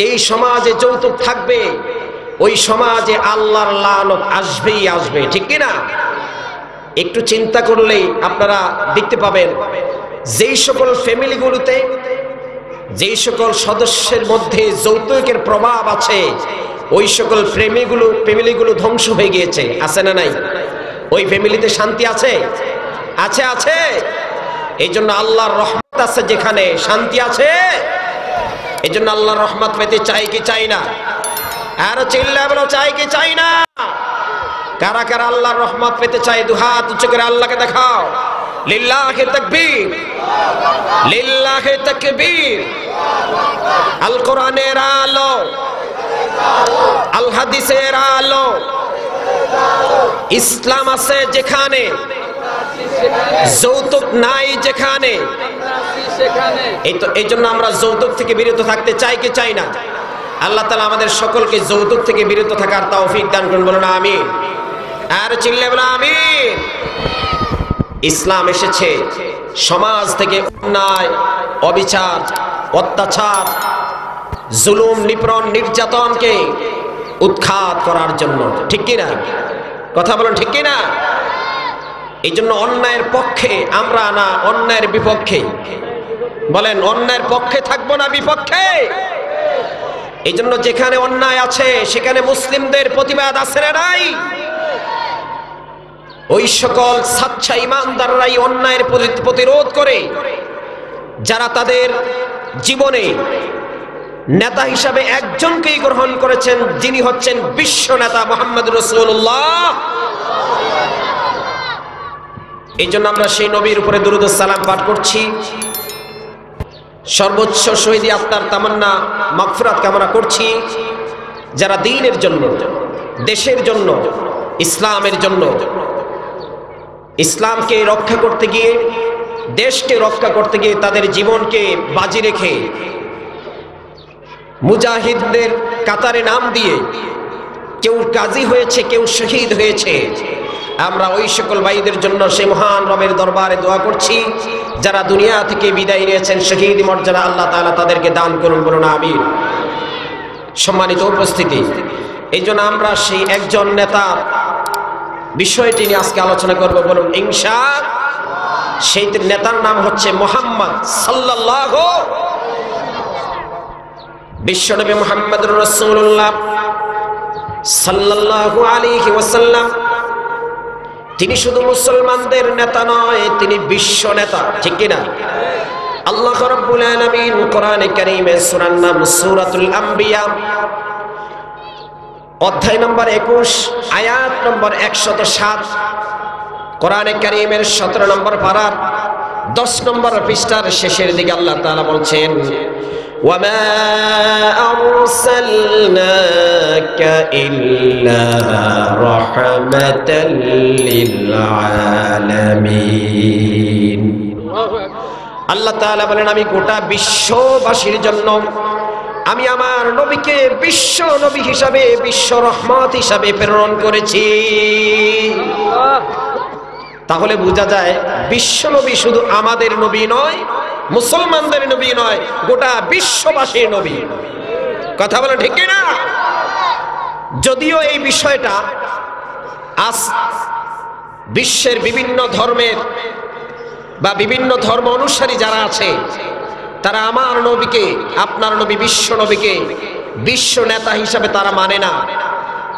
যেই সমাজে যৌতুক থাকবে ওই সমাজে আল্লাহর লানত আসবেই আসবে, ঠিক কি না? একটু চিন্তা করলেই আপনারা দেখতে পাবেন যেই সকল ফ্যামিলিগুলোতে যেই সকল সদস্যের মধ্যে যৌতুকের প্রভাব আছে ওই সকল ফ্যামিলিগুলো ধ্বংস হয়ে গিয়েছে। আছে না নাই? ওই ফ্যামিলিতে শান্তি আছে? আছে আছে। এই জন্য আল্লাহর রহমত আছে, যেখানে শান্তি আছে। এই জন্য আল্লাহর রহমত পেতে চাই কি চাই না? আর চিল্লায় বলো, চাই কি চাই না? কারা কারা আল্লাহর রহমত পেতে চাই? দুহাত উঁচু করে আল্লাহকে দেখাও। লিল্লাহি তাকবীর, লিল্লাহি তাকবীর। আল কোরআনের আলো, আল হাদিসের আলো, ইসলাম আছে যেখানে, যৌতুক নাই যেখানে। এই জন্য আমরা যৌতুক থেকে বিরত থাকতে চাই কি চাই না? আল্লাহ তাআলা আমাদের সকলকে যৌতুক থেকে বিরত থাকার তৌফিক দান করুন, বলুন আমিন। আর চিল্লায় বলুন আমিন। ইসলাম এসেছে সমাজ থেকে অন্যায়, অবিচার, অত্যাচার, জুলুম, নিপীড়ন, নির্যাতনকে উৎখাত করার জন্য, ঠিক কি না? কথা বলুন, ঠিক কি না? এই জন্য অন্যায়ের পক্ষে আমরা না, অন্যায়ের বিপক্ষে। বলেন, অন্যায়ের পক্ষে থাকবো না বিপক্ষে? এই জন্য যেখানে অন্যায় আছে সেখানে মুসলিমদের প্রতিবাদ আছে না নাই? ওই সকল সাচ্চা ইমানদাররাই অন্যায়ের প্রতিরোধ করে, যারা তাদের জীবনে নেতা হিসাবে একজনকেই গ্রহণ করেছেন, যিনি হচ্ছেন বিশ্ব নেতা মুহাম্মদ রাসূলুল্লাহ। এই জন্য আমরা সেই নবীর উপরে দুরূদ ও সালাম পাঠ করছি। সর্বোচ্চ শহীদি আত্মার তামান্না মাগফিরাত কামনা করছি, যারা দ্বীনের জন্য, দেশের জন্য, ইসলামের জন্য, ইসলামকে রক্ষা করতে গিয়ে, দেশকে রক্ষা করতে গিয়ে তাদের জীবনকে বাজি রেখে মুজাহিদদের কাতারে নাম দিয়ে কেউ গাজী হয়েছে, কেউ শহীদ হয়েছে। আমরা ওই সকল ভাইদের জন্য সেই মহান রবের দরবারে দোয়া করছি, যারা দুনিয়া থেকে বিদায় নিয়েছেন, শহীদ মর্যাদা আল্লাহ তাআলা তাদেরকে দান করুন, বলুন আমিন। সম্মানিত উপস্থিতি, এই জন্য আমরা সেই একজন নেতা বিষয়টি নিয়ে আজকে আলোচনা করব, বলুন ইনশাআল্লাহ। সেই নেতার নাম হচ্ছে মুহাম্মদ সাল্লাল্লাহু, বিশ্বনবী মুহাম্মদুর রাসূলুল্লাহ সাল্লাল্লাহু আলাইহি ওয়াসাল্লাম। তিনি শুধু মুসলমানদের নেতা নয়, তিনি বিশ্ব নেতা, ঠিক কি না? আল্লাহ রাব্বুল আলামিন কোরআনে কারীমে সূরার নাম সূরাতুল আম্বিয়া, অধ্যায় নম্বর 21, আয়াত নম্বর 107, কোরআনে কারীমের 17 নম্বর পারা 10 নম্বর পৃষ্ঠার শেষের দিকে আল্লাহ তাআলা বলছেন, ওয়ামা আরসালনাকা ইল্লা রাহমাতাল লিল আলামিন। আল্লাহ তাআলা বলেন, আমি গোটা বিশ্ববাসীর জন্য আমি আমার নবীকে বিশ্ব নবী হিসাবে, বিশ্ব রহমত হিসাবে প্রেরণ করেছি। তাহলে বোঝা যায় বিশ্ব নবী শুধু আমাদের নবী নয়, মুসলমানদের নবী নয়, গোটা বিশ্ববাসীর নবী। কথা বলেন, ঠিক কি না? যদিও এই বিষয়টা আজ বিশ্বের বিভিন্ন ধর্মের বা বিভিন্ন ধর্ম অনুসারী যারা আছে, তারা আমার নবীকে, আপনার নবী বিশ্ব নবীকে বিশ্ব নেতা হিসাবে তারা মানে না।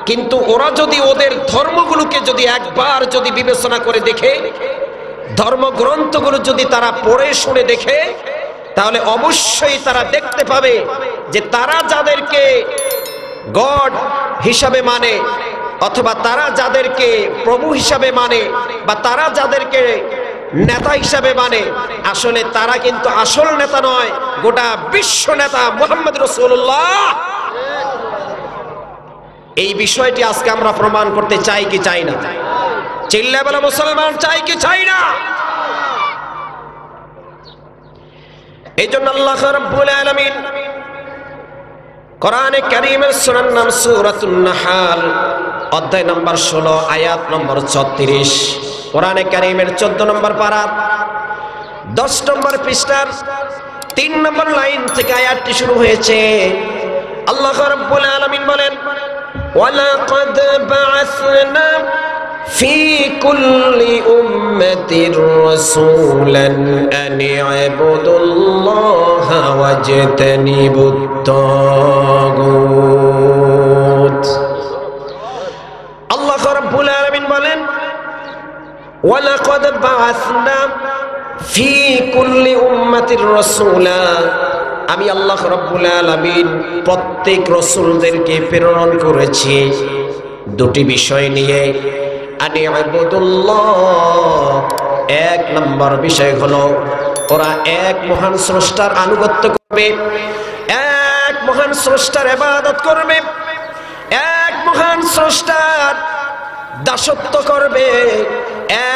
কিন্তু ওরা যদি ওদের ধর্মগুলোকে যদি একবার যদি বিবেচনা করে দেখে, ধর্মগ্রন্থগুলো যদি তারা পড়ে শুনে দেখে, তাহলে অবশ্যই তারা দেখতে পাবে যে তারা যাদেরকে গড হিসাবে মানে, অথবা তারা যাদেরকে প্রভু হিসাবে মানে, বা তারা যাদেরকে নেতা হিসাবে মানে, আসলে তারা কিন্তু আসল নেতা নয়, গোটা বিশ্ব নেতা মুহাম্মদ রাসূলুল্লাহ। এই বিষয়টি আজকে আমরা প্রমাণ করতে চাই কি চাই না? চিল্লায় বলো মুসলমান, চাই কি চাই না? এই জন্য আল্লাহ রাব্বুল আলামিন কোরআনে কারীমের সূরার নাম সূরাতুন নাহাল, অধ্যায় নম্বর 16, আয়াত নম্বর 36, কোরআনে কারীমের 14 নম্বর পারা 10 নম্বর পৃষ্ঠার 3 নম্বর লাইন থেকে আয়াতটি শুরু হয়েছে। আল্লাহ রাব্বুল আলামিন বলেন ওয়ালাকাদ বা'আসনা ফি কুল্লি উম্মাতির রাসূলান আন ইবুদুল্লাহা ওয়াজতানিবুত তাগুত। আল্লাহ রাব্বুল আলামিন বলেন ওয়ালাকাদ বা'আসনা ফি কুল্লি উম্মাতির রাসূলা, আমি আল্লাহ রাব্বুল আলামিন প্রত্যেক রাসূলদেরকে প্রেরণ করেছি দুটি বিষয় নিয়ে। আনি ইবুদুল্লাহ, এক নম্বর বিষয় হলো ওরা এক মহান স্রষ্টার আনুগত্য করবে, এক মহান স্রষ্টার ইবাদত করবে, এক মহান স্রষ্টার দাসত্ব করবে,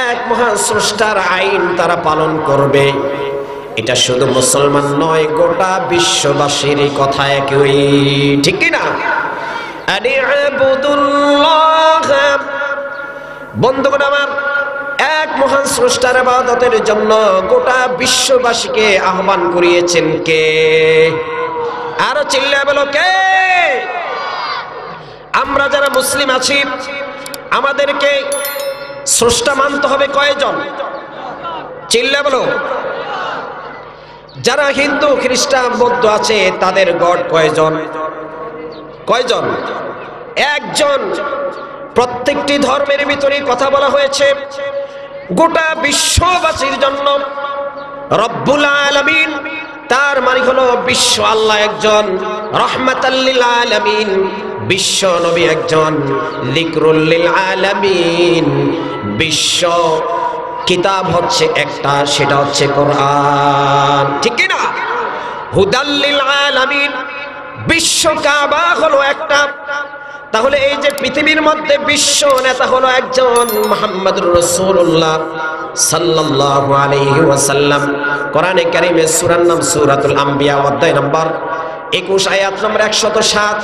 এক মহান স্রষ্টার আইন তারা পালন করবে। এটা শুধু মুসলমান নয়, গোটা বিশ্ববাসীর কথা একই, ঠিক কি না? আনি ইবুদুল্লাহ, বন্ধুগণ আমার, এক মহান স্রষ্টার ইবাদতের জন্য গোটা বিশ্ববাসীকে আহ্বান করিয়েছেন কে? আরো চিল্লায় বলো কে? আমরা যারা মুসলিম আছি আমাদেরকে স্রষ্টা মানতে হবে কয়জন? চিল্লায় বলো। যারা হিন্দু খ্রিস্টান বৌদ্ধ আছে তাদের গড কয়জন? কয়জন? একজন। প্রত্যেকটি ধর্মের ভিতরে কথা বলা হয়েছে গোটা বিশ্ববাসীর জন্য রব্বুল আলামিন, তার মানে হলো বিশ্ব আল্লাহ একজন, রাহমাতাল লিল আলামিন বিশ্ব নবী একজন, যিকরুল লিল আলামিন বিশ্ব কিতাব হচ্ছে একটা, সেটা হচ্ছে কোরআন, ঠিক কি না? হুদাল লিল আলামিন বিশ্ব কাবা হলো একটা। তাহলে এই যে পৃথিবীর মধ্যে বিশ্ব নেতা হলো একজন, মুহাম্মদুর রাসূলুল্লাহ সাল্লাল্লাহু আলাইহি ওয়াসাল্লাম। কোরআনে কারীমের সূরার নাম সূরাতুল আম্বিয়া, অধ্যায় নম্বর 21 আয়াত নম্বর 107।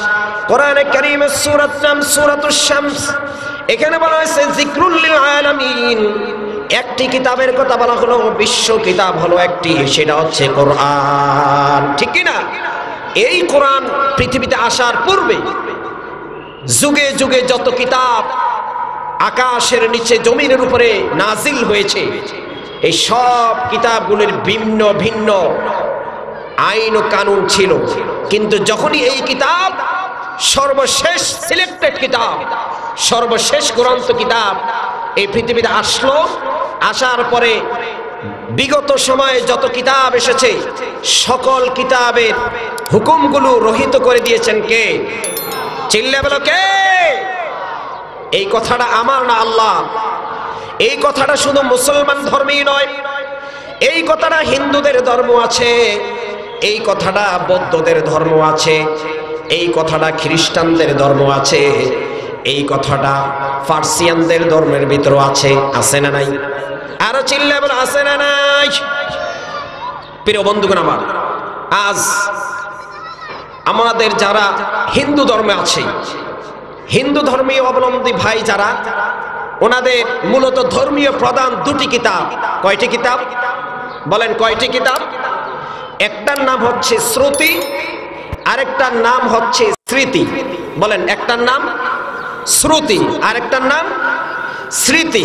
কোরআনে কারীমের সূরার নাম সূরাতুশ শামস। এখানে বলা হয়েছে যিকরুল লিল আলামিন, একটি কিতাবের কথা বলা হলো, বিশ্ব কিতাব হলো একটি, সেটা হচ্ছে কোরআন, ঠিক কি না? এই কোরআন পৃথিবীতে আসার পূর্বে যুগে যুগে যত কিতাব আকাশের নিচে জমিনের উপরে নাজিল হয়েছে, এই সব কিতাবগুলোর ভিন্ন ভিন্ন আইন ও কানুন ছিল। কিন্তু যখনই এই কিতাব সর্বশেষ সিলেক্টেড কিতাব, সর্বশেষ গ্রন্থ কিতাব এই পৃথিবীতে আসলো, আসার পরে বিগত সময়ে যত কিতাব এসেছে সকল কিতাবের হুকুমগুলো রহিত করে দিয়েছেন কে? চিল্লা বলো কে? এই কথাটা আমার না আল্লাহ। এই কথাটা শুধু মুসলমান ধর্মেই নয়, এই কথাটা হিন্দুদের ধর্ম আছে, এই কথাটা বৌদ্ধদের ধর্ম আছে, এই কথাটা খ্রিস্টানদের ধর্ম আছে, এই কথাটা পার্সিয়ানদের ধর্মের ভিতরে আছে। আছে না নাই? আরো চিল্লা বলো আছে না নাই? প্রিয় বন্ধুগণ আমার, আজ আমাদের যারা হিন্দু ধর্মে আছে, হিন্দু ধর্মীয় অবলম্বী ভাই যারা, ওনাদের মূলত ধর্মীয় প্রধান দুটি কিতাব। কয়টি কিতাব বলেন? কয়টি কিতাব? একটার নাম হচ্ছে শ্রুতি, আরেকটার নাম হচ্ছে স্মৃতি। বলেন, একটার নাম শ্রুতি, আরেকটার নাম স্মৃতি।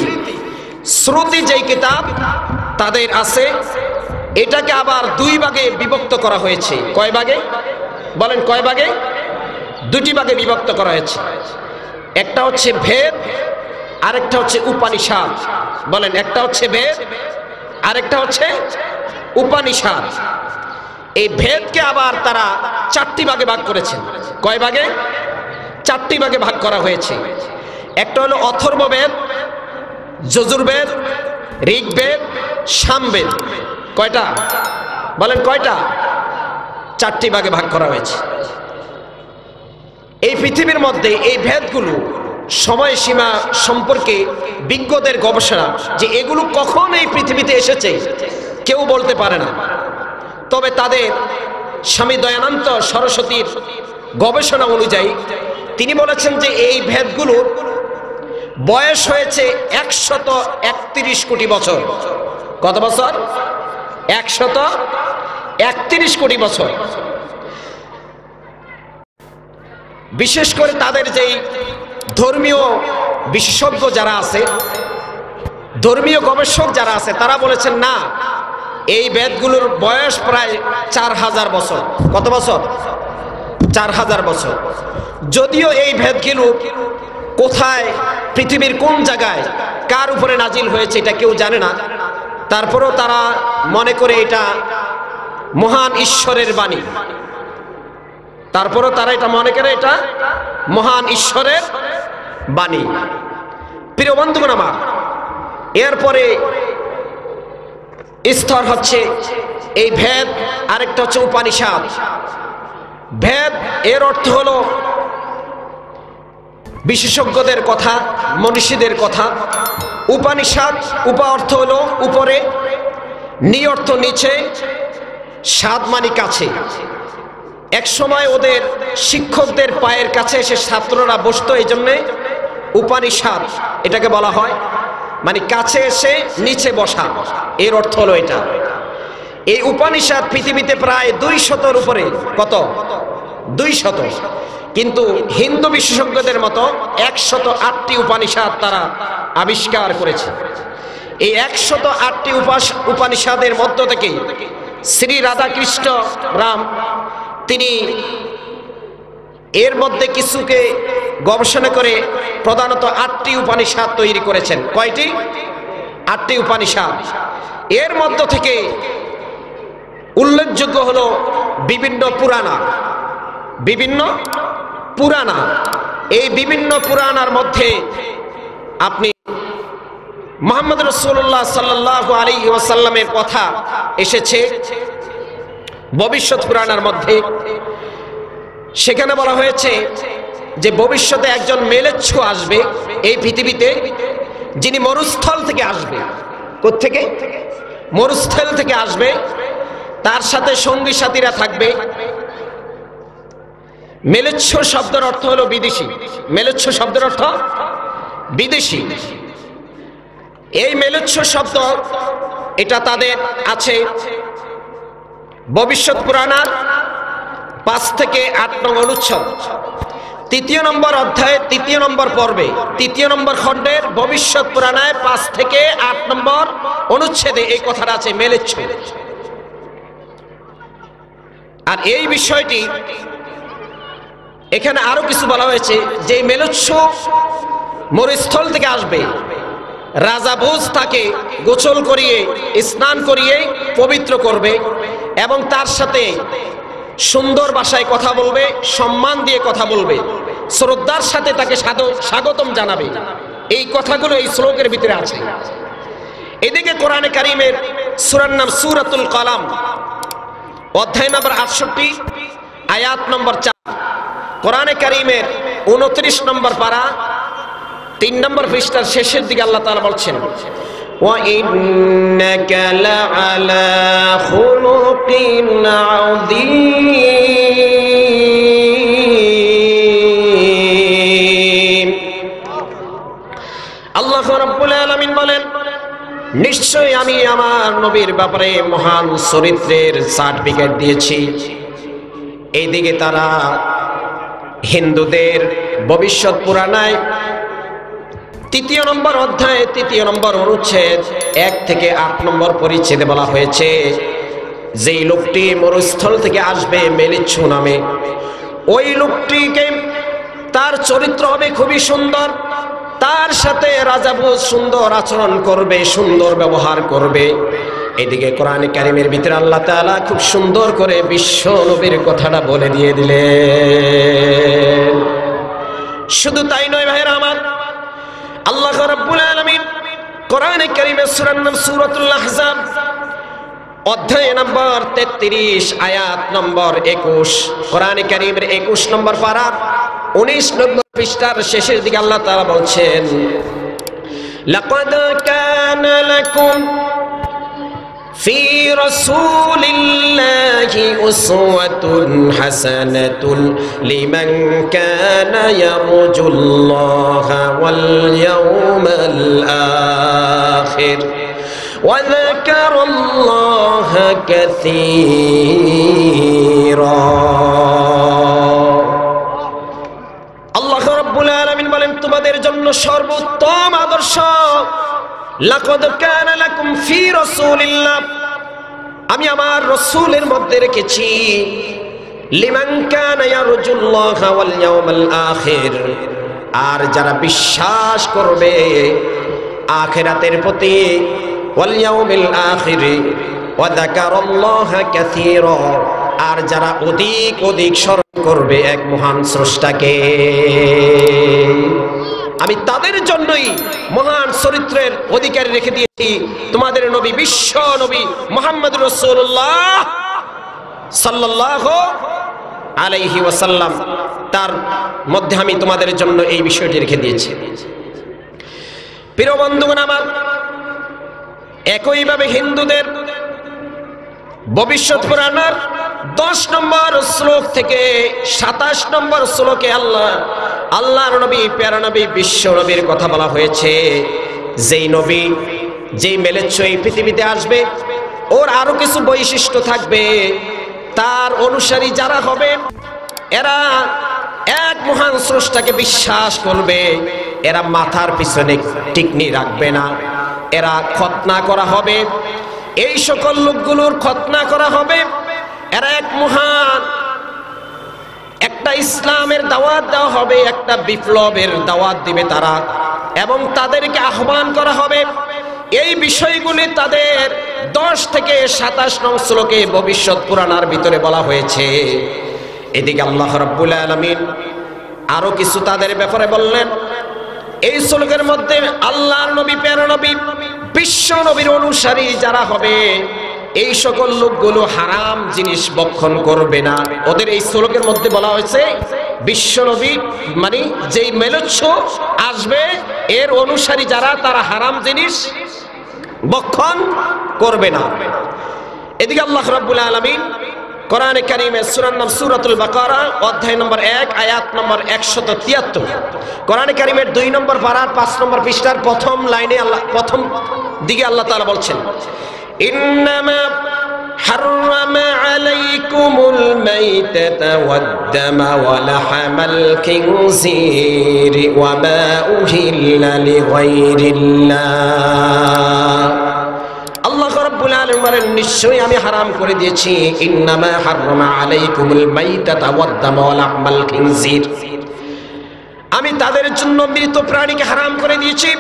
শ্রুতি যেই কিতাব তাদের আছে, এটাকে আবার দুই ভাগে বিভক্ত করা হয়েছে। কয় ভাগে? বলেন কয় ভাগে? দুটি ভাগে বিভক্ত করা হয়েছে। একটা হচ্ছে ভেদ, আরেকটা হচ্ছে উপনিষদ। বলেন, একটা হচ্ছে ভেদ, আরেকটা হচ্ছে উপনিষদ। এই ভেদকে আবার তারা চারটি ভাগে ভাগ করেছেন। কয় ভাগে? চারটি ভাগে ভাগ করা হয়েছে। একটা হলো অথর্ববেদ, যজুর্বেদ, ঋগ্বেদ, সামবেদ। কয়টা? বলেন কয়টা? চারটি ভাগে ভাগ করা হয়েছে। এই পৃথিবীর মধ্যে এই ভেদগুলো সময়সীমা সম্পর্কে বিজ্ঞদের গবেষণা, যে এগুলো কখন এই পৃথিবীতে এসেছে কেউ বলতে পারে না। তবে তাদের স্বামী দয়ানন্দ সরস্বতীর গবেষণা অনুযায়ী তিনি বলেছেন যে এই ভেদগুলোর বয়স হয়েছে 131 কোটি বছর। কত বছর? 131 কোটি বছর। বিশেষ করে তাদের যেই ধর্মীয় বিশেষজ্ঞ যারা আছে, ধর্মীয় গবেষক যারা আছে, তারা বলেছেন না, এই বেদগুলোর বয়স প্রায় 4000 বছর। কত বছর? 4000 বছর। যদিও এই ভেদগুলো কোথায়, পৃথিবীর কোন জায়গায়, কার উপরে নাজিল হয়েছে এটা কেউ জানে না, তারপরেও তারা মনে করে এটা মহান ঈশ্বরের বাণী। তারপরেও তারা এটা মনে করে এটা মহান ঈশ্বরের বাণী। প্রিয় বন্ধুগণ আমার, এরপরে স্তর হচ্ছে এই ভেদ, আরেকটা হচ্ছে উপনিষদ। ভেদ এর অর্থ হলো বিশেষজ্ঞদের কথা, মনীষীদের কথা। উপনিষদ, উপা অর্থ হলো উপরে, নি অর্থ নিচে, সাদ মানে কাছে। এক সময় ওদের শিক্ষকদের পায়ের কাছে এসে ছাত্ররা বসতো, এই জন্যে উপনিষদ এটাকে বলা হয়, মানে কাছে এসে নিচে বসা, এর অর্থ হলো এটা। এই উপনিষদ পৃথিবীতে প্রায় 200-র উপরে। কত? 200। কিন্তু হিন্দু বিশেষজ্ঞদের মতো 108টি উপনিষদ তারা আবিষ্কার করেছে। এই 108টি উপনিষদের মধ্য থেকে শ্রী রাধাকৃষ্ণ রাম তিনি এর মধ্যে কিছুকে গবেষণা করে প্রধানত 8টি উপনিষদ তৈরি করেছেন। কয়টি? 8টি উপনিষদ। এর মধ্য থেকে উল্লেখযোগ্য হলো বিভিন্ন পুরাণা। বিভিন্ন পুরাণা, এই বিভিন্ন পুরাণার মধ্যে আপনি মুহাম্মদ রাসূলুল্লাহ সাল্লাল্লাহু আলাইহি ওয়াসাল্লামের কথা এসেছে ভবিষ্যৎ পুরাণার মধ্যে। সেখানে বলা হয়েছে যে ভবিষ্যতে একজন মেলেচ্ছু আসবে এই পৃথিবীতে, যিনি মরুস্থল থেকে আসবে। কোত্থেকে? মরুস্থল থেকে আসবে। তার সাথে সঙ্গী সাথীরা থাকবে। মেলেচ্ছু শব্দের অর্থ হলো বিদেশি। মেলেচ্ছু শব্দের অর্থ বিদেশি। এই মেলেচ্ছু শব্দ এটা তাদের আছে ভবিষ্যৎ পুরাণার 5 থেকে 8 নং অনুচ্ছেদ, 3 নম্বর অধ্যায়ে 3 নম্বর পর্বে 3 নম্বর খণ্ডের ভবিষ্যৎ পুরাণায় 5 থেকে 8 নম্বর অনুচ্ছেদে এই কথাটা আছে, মেলেচ্ছু। আর এই বিষয়টি এখানে আরো কিছু বলা হয়েছে যে মেলেচ্ছু মরুস্থল থেকে আসবে। রাজা ভোজ তাকে গোসল করিয়ে, স্নান করিয়ে পবিত্র করবে এবং তার সাথে সুন্দর ভাষায় কথা বলবে, সম্মান দিয়ে কথা বলবে, শ্রদ্ধার সাথে তাকে স্বাগতম জানাবে। এই কথাগুলো এই শ্লোকের ভিতরে আছে। এদিকে কোরআনে কারীমের সূরার নাম সূরাতুল কলাম, অধ্যায় নম্বর 68, আয়াত নম্বর 4। কোরআনে কারীমের 29 নম্বর পারা 3 নম্বর পৃষ্ঠার শেষের দিকে আল্লাহ তাআলা বলছেন, ওয়া ইন্নাকা লাআলা খুলুকিন আযীম। আল্লাহ রাব্বুল আলামিন বলেন, নিশ্চয় আমি আমার নবীর ব্যাপারে মহান চরিত্রের সার্টিফিকেট দিয়েছি। এইদিকে তারা হিন্দুদের ভবিষ্যৎ পুরাণায় 3 নম্বর অধ্যায়ে 3 নম্বর অনুচ্ছেদ 1 থেকে 8 নম্বর পরিচ্ছেদে বলা হয়েছে যে লোকটি মরুস্থল থেকে আসবে মেলেচ্ছু নামে, ওই লোকটিকে তার চরিত্র হবে খুবই সুন্দর, তার সাথে রাজা ভোজ সুন্দর আচরণ করবে, সুন্দর ব্যবহার করবে। এদিকে কোরআনে কারীমের ভিতরে আল্লাহ তাআলা খুব সুন্দর করে বিশ্ব নবীর কথাটা বলে দিয়ে দিলেন। শুধু তাই নয় ভাইরা আমার, আল্লাহ রাব্বুল আলামিন কোরআনে কারীমের সূরার নাম সূরাতুল আহজাব, অধ্যায় নম্বর 33, আয়াত নম্বর 21। কোরআনে কারীমের 21 নম্বর পারা 19 নম্বর পৃষ্ঠার শেষের দিকে আল্লাহ তাআলা বলছেন, লাকাদ কানা লাকুম ফি রাসূলিল্লাহি উসওয়াতুন হাসানাতুন লিমান কানা ইয়ারজুল্লাহা ওয়াল ইয়াওমাল আখির ওয়া যাকারাল্লাহা কাসীরা। তোমাদের জন্য সর্বোত্তম আদর্শ। লাকাদ কানা লাকুম ফি রাসূলিল্লাহ, আমি আমার রাসূলের মধ্যে রেখেছি লিমান কানা ইয়ারজুল্লাহা ওয়াল ইয়াউমাল আখির, আর যারা বিশ্বাস করবে আখিরাতের প্রতি, ওয়াল ইয়াউমিল আখির ওয়া যাকারাল্লাহা কাসীরা, আর যারা অধিক অধিক স্মরণ করবে এক মহান স্রষ্টাকে। আমি তাদের জন্যই মহান চরিত্রের অধিকারী রেখে দিয়েছি তোমাদের নবী, বিশ্ব নবী মুহাম্মদুর রাসূলুল্লাহ সাল্লাল্লাহু আলাইহি ওয়াসাল্লাম, তার মধ্যে আমি তোমাদের জন্য এই বিষয়টি রেখে দিয়েছি। প্রিয় বন্ধুগণ আমার, একইভাবে হিন্দুদের ভবিষ্যৎ পুরাণের 10 নম্বর শ্লোক থেকে 27 নম্বর শ্লোকে আল্লাহর নবী, প্যারা নবী, বিশ্ব নবীর কথা বলা হয়েছে। যেই নবী, যেই মেলেচ্ছ এই পৃথিবীতে আসবে, ওর আরো কিছু বৈশিষ্ট্য থাকবে। তার অনুসারী যারা হবে এরা এক মহান স্রষ্টাকে বিশ্বাস করবে। এরা মাথার পিছনে টিকনি রাখবে না, এরা খতনা করা হবে, এই সকল লোকগুলোর খতনা করা হবে। এরা এক মহান একটা ইসলামের দাওয়াত দেওয়া হবে, একটা বিপ্লবের দাওয়াত দিবে তারা, এবং তাদেরকে আহ্বান করা হবে। এই বিষয়গুলি তাদের 10 থেকে 27 নং শ্লোকে ভবিষ্যৎ পুরাণের ভিতরে বলা হয়েছে। এদিকে আল্লাহ রাব্বুল আলামিন আরো কিছু তাদের ব্যাপারে বললেন। এই শ্লোকের মধ্যে আল্লাহর নবী, প্যারা নবী, বিশ্ব নবীর অনুসারী যারা হবে এই সকল লোকগুলো হারাম জিনিস ভক্ষণ করবে না। ওদের এই শ্লোকের মধ্যে বলা হয়েছে বিশ্ব নবী মানে যেই মেলচ্ছ আসবে এর অনুসারী যারা, তারা হারাম জিনিস ভক্ষণ করবে না। এদিকে আল্লাহ রাব্বুল আলামিন কোরআনে কারীমে সূরার নাম সূরাতুল বাকারা, অধ্যায় নম্বর 1, আয়াত নম্বর 173। কোরআনে কারীমের 2 নম্বর পারার 5 নম্বর পৃষ্ঠার প্রথম লাইনে প্রথম দিকে আল্লাহ তাআলা বলছেন, ইন্নামা হাররামা আলাইকুমুল মাইতাতা ওয়াদ-দামা ওয়া লাহমাল খিনজির ওয়া মা উহিল্লা লিগায়রিল্লাহ। আল্লাহ রাব্বুল আলামিন বলেন, নিশ্চয়ই আমি হারাম করে দিয়েছি, ইন্নামা হাররামা আলাইকুমুল মাইতাতা ওয়াদ-দামা ওয়া লাহমাল খিনজির, আমি তাদের জন্য মৃত প্রাণীকে হারাম করে দিয়েছি,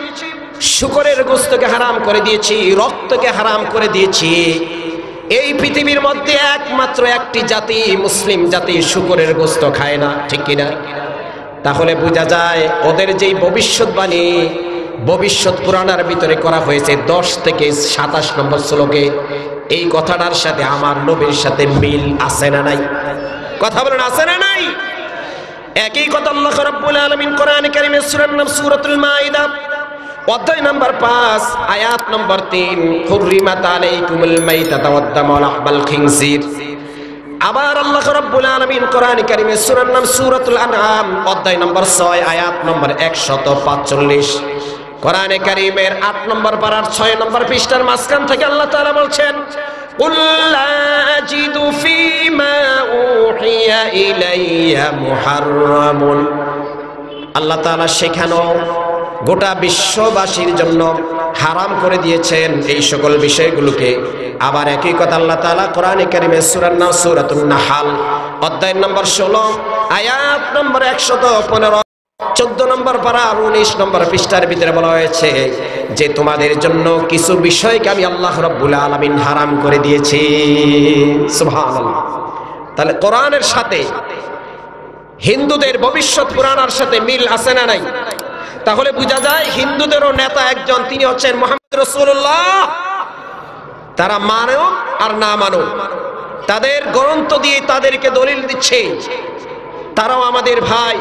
শূকরের গোশতকে হারাম করে দিয়েছি, রক্তকে হারাম করে দিয়েছি। এই পৃথিবীর মধ্যে একমাত্র একটি জাতি, মুসলিম জাতি, শূকরের গোশত খায় না, ঠিক কিনা? তাহলে বোঝা যায় ওদের যেই ভবিষ্যৎবাণী ভবিষ্যৎ পুরাণের ভিতরে করা হয়েছে 10 থেকে 27 নম্বর শ্লোকে, এই কথাটার সাথে আমার নবীর সাথে মিল আছে না নাই? কথা বলেন, আছে না নাই? একই কথা আল্লাহ রাব্বুল আলামিন কোরআনে কারীমের সূরার নাম সূরাতুল মাইদা, অধ্যায় নম্বর 5, আয়াত নম্বর 3, হুররিমাত আলাইকুমুল মাইতাতু ওয়াদ-দামু ওয়া লাহমাল খিনজির। আবার আল্লাহ রাব্বুল আলামিন কোরআনে কারীমের সূরার নাম সূরাতুল আনআম, অধ্যায় নম্বর 6, আয়াত নম্বর 145। কোরআনে কারীমের 8 নম্বর পারার 6 নম্বর পৃষ্ঠার মাঝখান থেকে আল্লাহ তাআলা বলছেন, কুল লা আজিদু ফীমা উহিয়া ইলাইয়া মুহাররামুন। আল্লাহ তাআলা সেখানেও গোটা বিশ্ববাসীর জন্য হারাম করে দিয়েছেন এই সকল বিষয়গুলোকে। আবার একই কথা আল্লাহ তাআলা কোরআনে কারীমের সূরার নাম সূরাতুন নাহাল, অধ্যায় নম্বর 16, আয়াত নম্বর 115, 14 নম্বর পারা 19 নম্বর পৃষ্ঠার ভিতরে বলা হয়েছে যে তোমাদের জন্য কিছু বিষয়কে আমি আল্লাহ রাব্বুল আলামিন হারাম করে দিয়েছি। সুবহানাল্লাহ। তাহলে কোরআনের সাথে হিন্দুদের ভবিষ্যৎ পুরাণের সাথে মিল আছে না নাই? তাহলে বোঝা যায় হিন্দুদেরও নেতা একজন, তিনি হচ্ছেন মুহাম্মদ রাসূলুল্লাহ। তারা মানো আর না মানো, তাদের গ্রন্থ দিয়ে তাদেরকে দলিল দিচ্ছে তারাও আমাদের ভাই,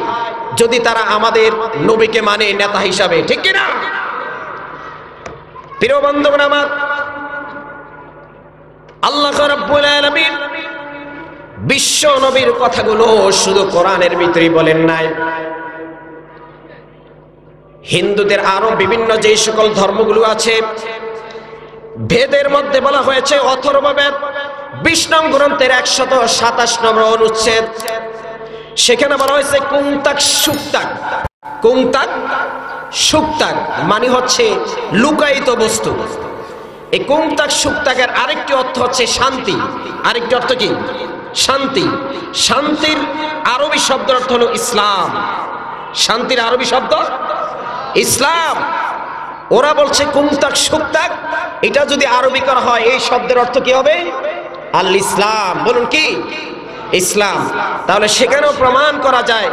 যদি তারা আমাদের নবীকে মানে নেতা হিসাবে, ঠিক কিনা? প্রিয় বন্ধুগণ আমার, আল্লাহ রাব্বুল আলামিন বিশ্ব নবীর কথাগুলো শুধু কোরআনের ভিতরেই বলেন নাই, হিন্দুদের আরো বিভিন্ন যে সকল ধর্মগুলো আছে ভেদের মধ্যে বলা হয়েছে, অথর্ববেদ 20 নং গ্রন্থের 127 নম্বর অনুচ্ছেদ, সেখানে বলা হয়েছে কুংতাক সুক্তাক। কুংতাক শুকতাক মানে হচ্ছে লুকায়িত বস্তু। এই কুমতাক শুকতাকের আরেকটি অর্থ হচ্ছে শান্তি। আরেকটি অর্থ কি? শান্তি। শান্তির আরবি শব্দের অর্থ হলো ইসলাম। শান্তির আরবি শব্দ ইসলাম। ওরা বলছে কুমতাক শুকতাক, এটা যদি আরবি করা হয় এই শব্দের অর্থ কি হবে? আল ইসলাম। বলুন কি? ইসলাম। তাহলে সেখানেও প্রমাণ করা যায়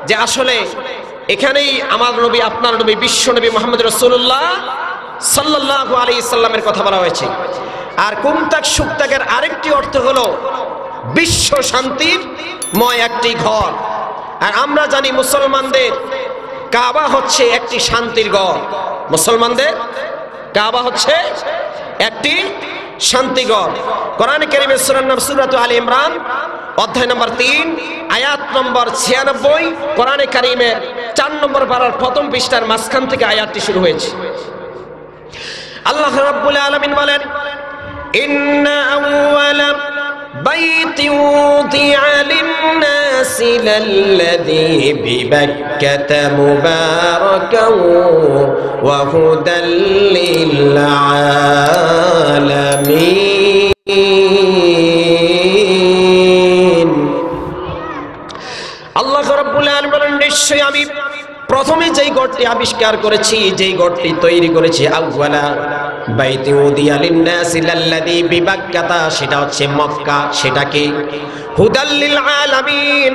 যে আসলে এখানেই আমার নবী, আপনার নবী, বিশ্ব নবী মুহাম্মদ রাসূলুল্লাহ সাল্লাল্লাহু আলাইহি সাল্লামের কথা বলা হয়েছে। আর কুমতাক শুকতাকের আরেকটি অর্থ হলো বিশ্ব শান্তির ময় একটি ঘর। আর আমরা জানি মুসলমানদের কাবা হচ্ছে একটি শান্তির ঘর। মুসলমানদের কাবা হচ্ছে একটি শান্তিঘর। কোরআন কারীমের সূরার নাম সূরাত আলে ইমরান, অধ্যায় নম্বর 3, আয়াত নম্বর 96। কোরআন কারীমের 4 নম্বর পারার প্রথম পৃষ্ঠার মাঝখান থেকে আয়াতটি শুরু হয়েছে। আল্লাহ রাব্বুল আলামিন বলেন, ইন্না আউওয়ালা বাইতিন উদিআ লিন-নাসি লাল্লাযী বিবাক্কাতা মুবারাকান ওয়া হুদাল লিল-আলামিন। আল্লাহ রাব্বুল আলামিন বলেন, নিশ্চয়ই আমি প্রথমে যেই ঘরটি আবিষ্কার করেছি, যেই ঘরটি তৈরি করেছি, আউয়ালা বাইতি উদিয়া লিন-নাসি লাল্লাযী বিবাক্কাতা, সেটা হচ্ছে মক্কা। সেটাকে হুদাল লিল আলামিন,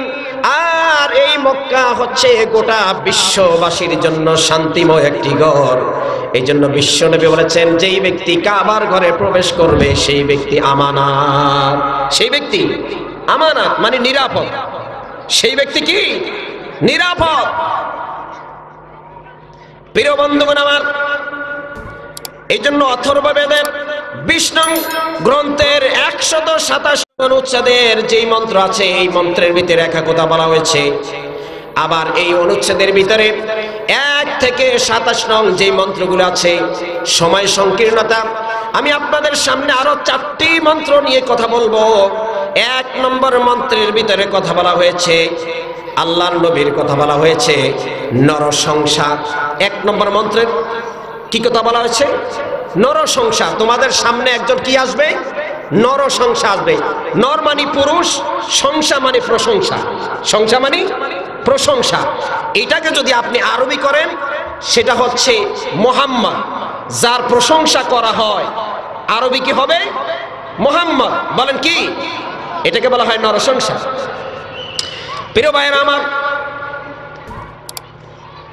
আর এই মক্কা হচ্ছে গোটা বিশ্ববাসীর জন্য শান্তিময় একটি ঘর। এই জন্য বিশ্বনবী বলেছেন, যেই ব্যক্তি কাবার ঘরে প্রবেশ করবে সেই ব্যক্তি আমানত। সেই ব্যক্তি আমানত মানে নিরাপদ। সেই ব্যক্তি কি? নিরাপদ। প্রিয় বন্ধুগণ আমার, এই জন্য অথর্ববেদের 20 নং গ্রন্থের 127 অনুচ্ছেদের যেই মন্ত্র আছে, এই মন্ত্রের ভিতরে একা কথা বলা হয়েছে। আবার এই অনুচ্ছেদের ভিতরে 1 থেকে 27 নং যেই মন্ত্রগুলো আছে, সময় সংকীর্ণতা, আমি আপনাদের সামনে আরো 4টি মন্ত্র নিয়ে কথা বলবো। 1 নম্বর মন্ত্রের ভিতরে কথা বলা হয়েছে আল্লাহর নবীর কথা বলা হয়েছে, নরসংসার। 1 নম্বর মন্ত্রের কি কথা বলা হয়েছে? নরসংসার। তোমাদের সামনে একজন কি আসবে? নরসংসার আসবে। নর মানে পুরুষ, সংসার মানে প্রশংসা। সংসার মানে প্রশংসা। এটাকে যদি আপনি আরবি করেন, সেটা হচ্ছে মুহাম্মদ, যার প্রশংসা করা হয়। আরবি কি হবে? মুহাম্মদ। বলেন কি? এটাকে বলা হয় নরসংসার। প্রিয় ভাইয়েরা আমার,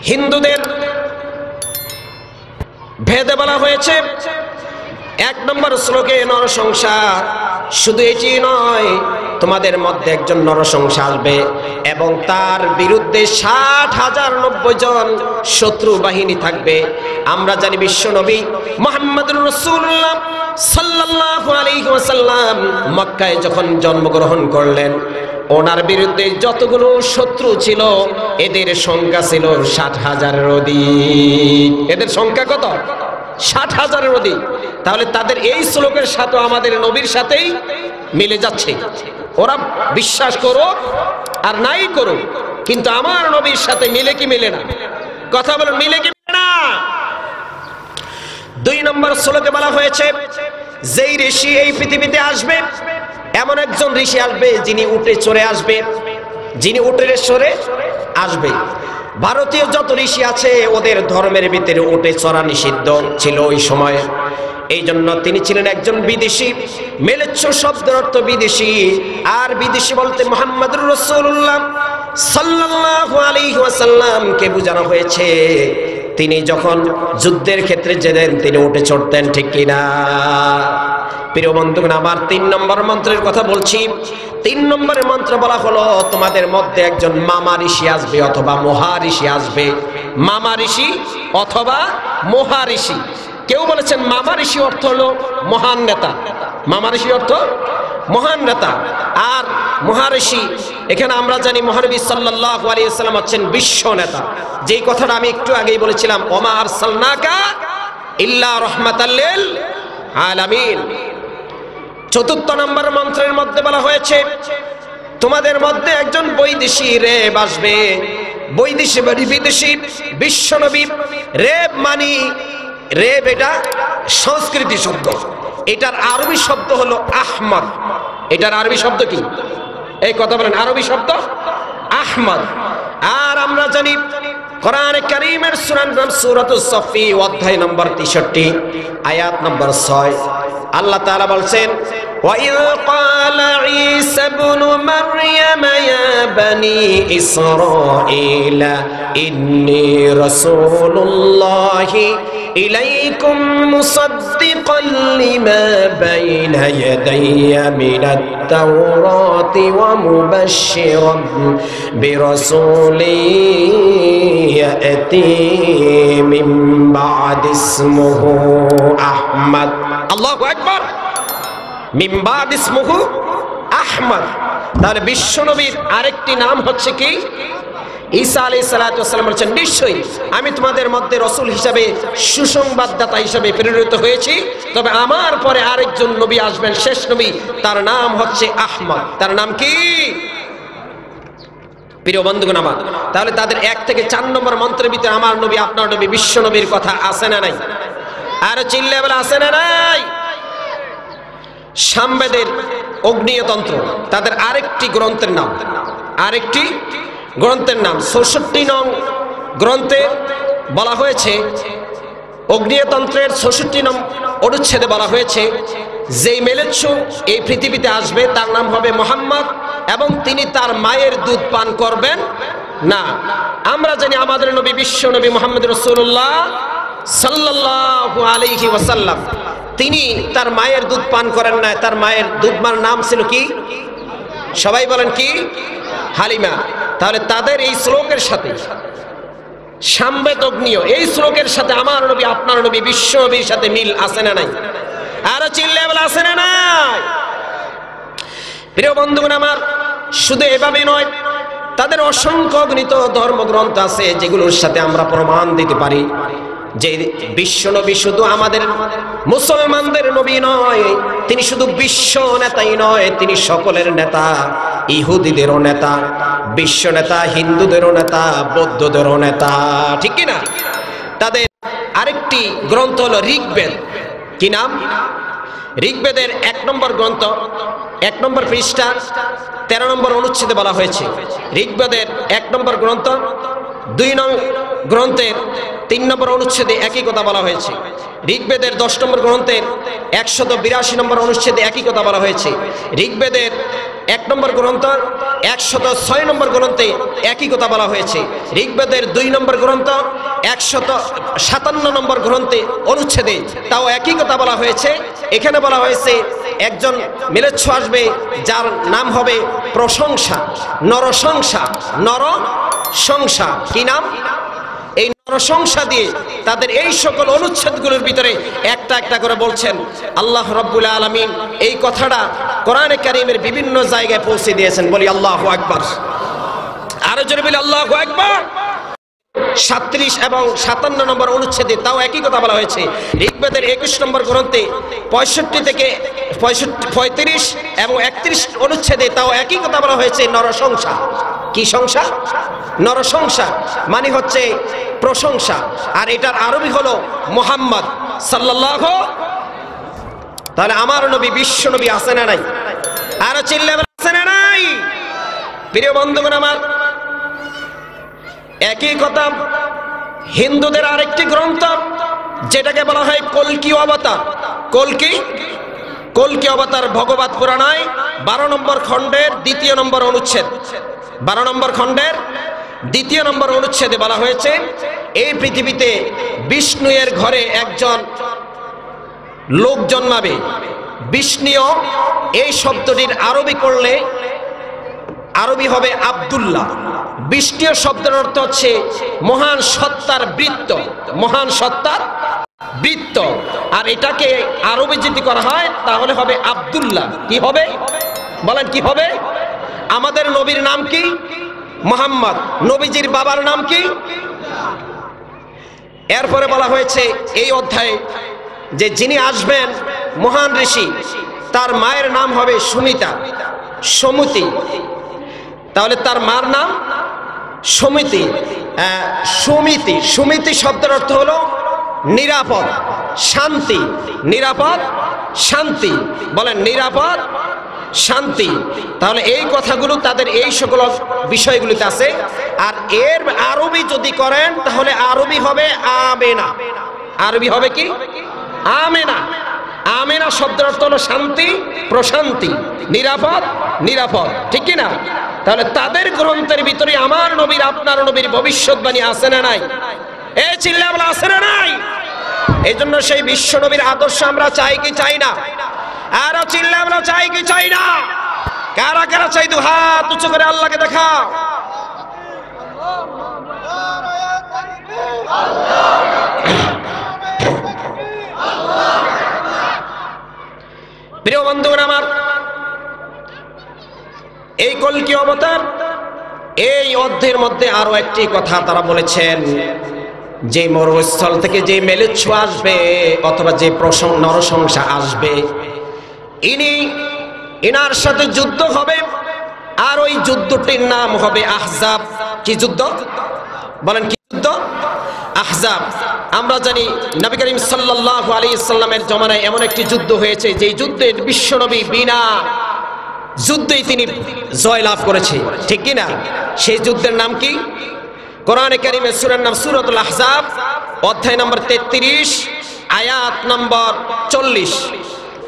হিন্দুদের ভেদে বলা হয়েছে 1 নম্বর শ্লোকে নরসংসার। শুধু এটি নয়, তোমাদের মধ্যে একজন নরসংসার আসবে এবং তার বিরুদ্ধে 60,090 জন শত্রু বাহিনী থাকবে। আমরা জানি বিশ্ব নবী মুহাম্মদুর রাসূলুল্লাহ সাল্লাল্লাহু আলাইহি ওয়াসাল্লাম মক্কায় যখন জন্মগ্রহণ করলেন, ওনার বিরুদ্ধে যতগুলো শত্রু ছিল এদের সংখ্যা ছিল 60,000-এর অধিক। এদের সংখ্যা কত? 60,000-এর অধিক। তাহলে তাদের এই শ্লোকের সাথে আমাদের নবীর সাথেই মিলে যাচ্ছে। ওরা বিশ্বাস করো আর নাই করো, কিন্তু আমার নবীর সাথে মিলে কি মিলে না? কথা বলো, মিলে কি মিলে না? 2 নম্বর শ্লোকে বলা হয়েছে, যেই ঋষি এই পৃথিবীতে আসবে, এমন একজন ঋষি আসবে যিনি উটে চড়ে আসবে, যিনি উটের চড়ে আসবে। ভারতীয় যত ঋষি আছে ওদের ধর্মের ভিতরে উটে চড়া নিষিদ্ধ ছিল ওই সময়ে। এই জন্য তিনি ছিলেন একজন বিদেশি। মেলেচ্ছ শব্দের অর্থ বিদেশি, আর বিদেশি বলতে মুহাম্মদুর রাসূলুল্লাহ সাল্লাল্লাহু আলাইহি ওয়াসাল্লামকে বোঝানো হয়েছে তিনি যখন যুদ্ধের ক্ষেত্রে যেতেন তিনি উটে চড়তেন, ঠিক কিনা? প্রিয় বন্ধুগণ আমার, 3 নম্বর মন্ত্রের কথা বলছি। 3 নম্বরের মন্ত্র বলা হলো, তোমাদের মধ্যে একজন মামা ঋষি আসবে অথবা মহা ঋষি আসবে। মামা ঋষি অথবা মহা ঋষি। কেউ বলেছেন মামা ঋষি অর্থ হলো মহান নেতা। মামা ঋষি অর্থ মহান নেতা। আর মহা ঋষি, এখানে আমরা জানি মহানবী সাল্লাল্লাহু আলাইহি ওয়াসাল্লাম হচ্ছেন বিশ্ব নেতা। যেই কথাটা আমি একটু আগেই বলেছিলাম, ওমা আরসালনাকা ইল্লা রাহমাতাল লিল আলামিন। 4 নম্বর মন্ত্রের মধ্যে বলা হয়েছে, তোমাদের মধ্যে একজন বৈদেশী রেব আসবে। বৈদেশী বিদেশী বিশ্বনবী রেব মানি, রেব এটা সংস্কৃতি শব্দ, এটার আরবি শব্দ হলো আহমদ। এটার আরবি শব্দ কি? এই কথা বলেন, আরবি শব্দ আহমদ। আর আমরা জানি কোরআনে কারীমের সূরাতুস সফি অধ্যায় নম্বর 63 আয়াত নম্বর 6 আল্লাহ তাআলা বলছেন, وَإِذْ قَالَ عِيسَى ابْنُ مَرْيَمَ يَا بَنِي إِسْرَائِيلَ إِنِّي رَسُولُ اللَّهِ إِلَيْكُمْ مُصَدِّقًا لِمَا بَيْنَ يَدَيَّ مِنَ التَّوْرَاةِ وَمُبَشِّرًا بِرَسُولٍ يَأْتِي مِن بَعْدِ اسْمُهُ أحمد। আল্লাহু আকবার। মিন বাদ ইসমুহু আহমদ। তাহলে বিশ্বনবীর আরেকটি নাম হচ্ছে কি? ঈসা আলাইহিস সালাতু ওয়াস সালাম বলেছেন, নিশ্চয়ই আমি তোমাদের মধ্যে রাসূল হিসাবে, সুসংবাদদাতা হিসাবে প্রেরিত হয়েছি, তবে আমার পরে আরেকজন নবী আসবেন, শেষ নবী, তার নাম হচ্ছে আহমদ। তার নাম কি? প্রিয় বন্ধুগণ আমার, তাহলে তাদের 1 থেকে 4 নম্বর মন্ত্রের ভিতরে আমার নবী, আপনার নবী, বিশ্ব নবীর কথা আছে না নাই? আর চিল্লে বলে আছে না নাই? সামবেদের অগ্নিয়তন্ত্র তাদের আরেকটি গ্রন্থের নাম, আরেকটি গ্রন্থের নাম ৬৪ নং গ্রন্থে বলা হয়েছে, অগ্নিয়তন্ত্রের ৬৪ নং অনুচ্ছেদে বলা হয়েছে, যেই মেলেচ্ছু এই পৃথিবীতে আসবে তার নাম হবে মুহাম্মদ এবং তিনি তার মায়ের দুধ পান করবেন না। আমরা জানি আমাদের নবী বিশ্ব নবী মুহাম্মদ রাসূলুল্লাহ সাল্লাল্লাহু আলাইহি ওয়াসাল্লাম, তিনি তার মায়ের দুধ পান করেন না। তার মায়ের দুধমার নাম ছিল কি? সবাই বলেন কি? হালিমা। তাহলে তাদের এই শ্লোকের সাথে, সামবেদ অগ্নিয় এই শ্লোকের সাথে আমার নবী, আপনার নবী, বিশ্ব নবীর সাথে মিল আছে না নাই? আরো চিল্লে বলে আছে না নাই? প্রিয় বন্ধুগণ আমার, শুধু এভাবে নয়, তাদের অসংখ্য অগণিত ধর্মগ্রন্থ আছে যেগুলোর সাথে আমরা প্রমাণ দিতে পারি যে বিশ্ব নবী শুধু আমাদের মুসলমানদের নবী নয়, তিনি শুধু বিশ্ব নেতাই নয়, তিনি সকলের নেতা, ইহুদিদেরও নেতা, বিশ্ব নেতা, হিন্দুদেরও নেতা, বৌদ্ধদেরও নেতা, ঠিক কি না? তাদের আরেকটি গ্রন্থ হলো ঋগ্বেদ। কি নাম? ঋগ্বেদের 1 নম্বর গ্রন্থ, 1 নম্বর পৃষ্ঠা 13 নম্বর অনুচ্ছেদে বলা হয়েছে, ঋগ্বেদের 1 নম্বর গ্রন্থ 2 নং গ্রন্থের 3 নম্বর অনুচ্ছেদে একই কথা বলা হয়েছে। ঋগ্বেদের 10 নম্বর গ্রন্থের 182 নম্বর অনুচ্ছেদে একই কথা বলা হয়েছে। ঋগ্বেদের 1 নম্বর গ্রন্থ 106 নম্বর গ্রন্থে একই কথা বলা হয়েছে। ঋগ্বেদের 2 নম্বর গ্রন্থ 157 নম্বর গ্রন্থে অনুচ্ছেদে তাও একই কথা বলা হয়েছে। এখানে বলা হয়েছে একজন মিলেচ্ছ আসবে যার নাম হবে প্রশংসা, নরসংসা, নরসংসা। কি নাম? এই নরসংসা দিয়ে তাদের এই সকল অনুচ্ছেদগুলোর ভিতরে একটা একটা করে বলছেন আল্লাহ রাব্বুল আলামিন এই কথাটা কোরআনে কারীমের বিভিন্ন জায়গায় পৌঁছে দিয়েছেন। বলি আল্লাহু আকবার। আরো জোরে বলি আল্লাহু আকবার। 37 এবং 57 নম্বর অনুচ্ছেদে তাও একই কথা বলা হয়েছে। ঋগ্বেদের 21 নম্বর গ্রন্থে 65 থেকে 35 এবং 31 অনুচ্ছেদে তাও একই কথা বলা হয়েছে, নরসংসা। কি সংসা? নরসংসা মানে হচ্ছে প্রশংসা, আর এটার আরবি হলো মুহাম্মদ সাল্লাল্লাহু। তাহলে আমার নবী বিশ্ব নবী আছে না নাই? আরো চিল্লা আছে না নাই? প্রিয় বন্ধুগণ আমার, একই কথা হিন্দুদের আরেকটি গ্রন্থ যেটাকে বলা হয় কল্কি অবতার। কল্কি অবতার ভগবত পুরাণায় 12 নম্বর খণ্ডের 2 নম্বর অনুচ্ছেদ, 12 নম্বর খণ্ডের 2 নম্বর অনুচ্ছেদে বলা হয়েছে এই পৃথিবীতে বিষ্ণু এর ঘরে একজন লোক জন্মাবে। বিষ্ণু এই শব্দটির আরবি করলে আরবি হবে আব্দুল্লাহ। বিষ্ণু শব্দের অর্থ হচ্ছে মহান সত্তার বৃত্ত, মহান সত্তার বৃত্ত। আর এটাকে আরবি যদি করা হয় তাহলে হবে আব্দুল্লাহ। কি হবে বলেন? কি হবে? আমাদের নবীর নাম কি? মুহাম্মদ। নবীজির বাবার নাম কি? এরপরে বলা হয়েছে এই অধ্যায়ে যে যিনি আসবেন মহান ঋষি, তার মায়ের নাম হবে সুমিতা, সমুতি। তাহলে তার মার নাম সমিতি সুমিতি। সুমিতি শব্দের অর্থ হলো নিরাপদ, শান্তি। নিরাপদ, শান্তি, বলেন নিরাপদ, শান্তি। তাহলে এই কথাগুলো তাদের এই সকল বিষয়গুলিতে আছে। আর এর আরবি যদি করেন তাহলে আরবি হবে আমেনা। আরবি হবে কি? আমেনা। আমেনা শব্দের অর্থ হলো শান্তি, প্রশান্তি, নিরাপদ, নিরাপদ, ঠিক কি না? তাহলে তাদের গ্রন্থের ভিতরে আমার নবীর, আপনার নবীর ভবিষ্যৎবাণী আছে না নাই? এই চিল্লা বলা আছে না নাই? এই জন্য সেই বিশ্ব নবীর আদর্শ আমরা চাই কি চাই না? আরো চিল্লা আমরা চাই কি চাই না? কারা কারা চাই? দু হাত উঁচু করে আল্লাহকে দেখা। প্রিয় বন্ধুগণ আমার, এই কলকি অবতার এই অধ্যায়ের মধ্যে আরো একটি কথা তারা বলেছেন, যে মরুস্থল থেকে যে মেলেচ্ছু আসবে অথবা যে নরসংসা আসবে, ইনার সাথে যুদ্ধ হবে। আর ওই যুদ্ধটির নাম হবে আহজাব। কি যুদ্ধ? বলেন কি যুদ্ধ? আহজাব। আমরা জানি নবী করিম সাল্লাল্লাহু আলাইহি সাল্লামের জমানায় এমন একটি যুদ্ধ হয়েছে যে যুদ্ধে বিশ্বনবী বিনা যুদ্ধেই তিনি জয়লাভ করেছে, ঠিক কি না? সেই যুদ্ধের নাম কি? কোরআনে কারিমে সূরার নাম সূরাতুল আহজাব, অধ্যায় নম্বর 33, আয়াত নম্বর 40।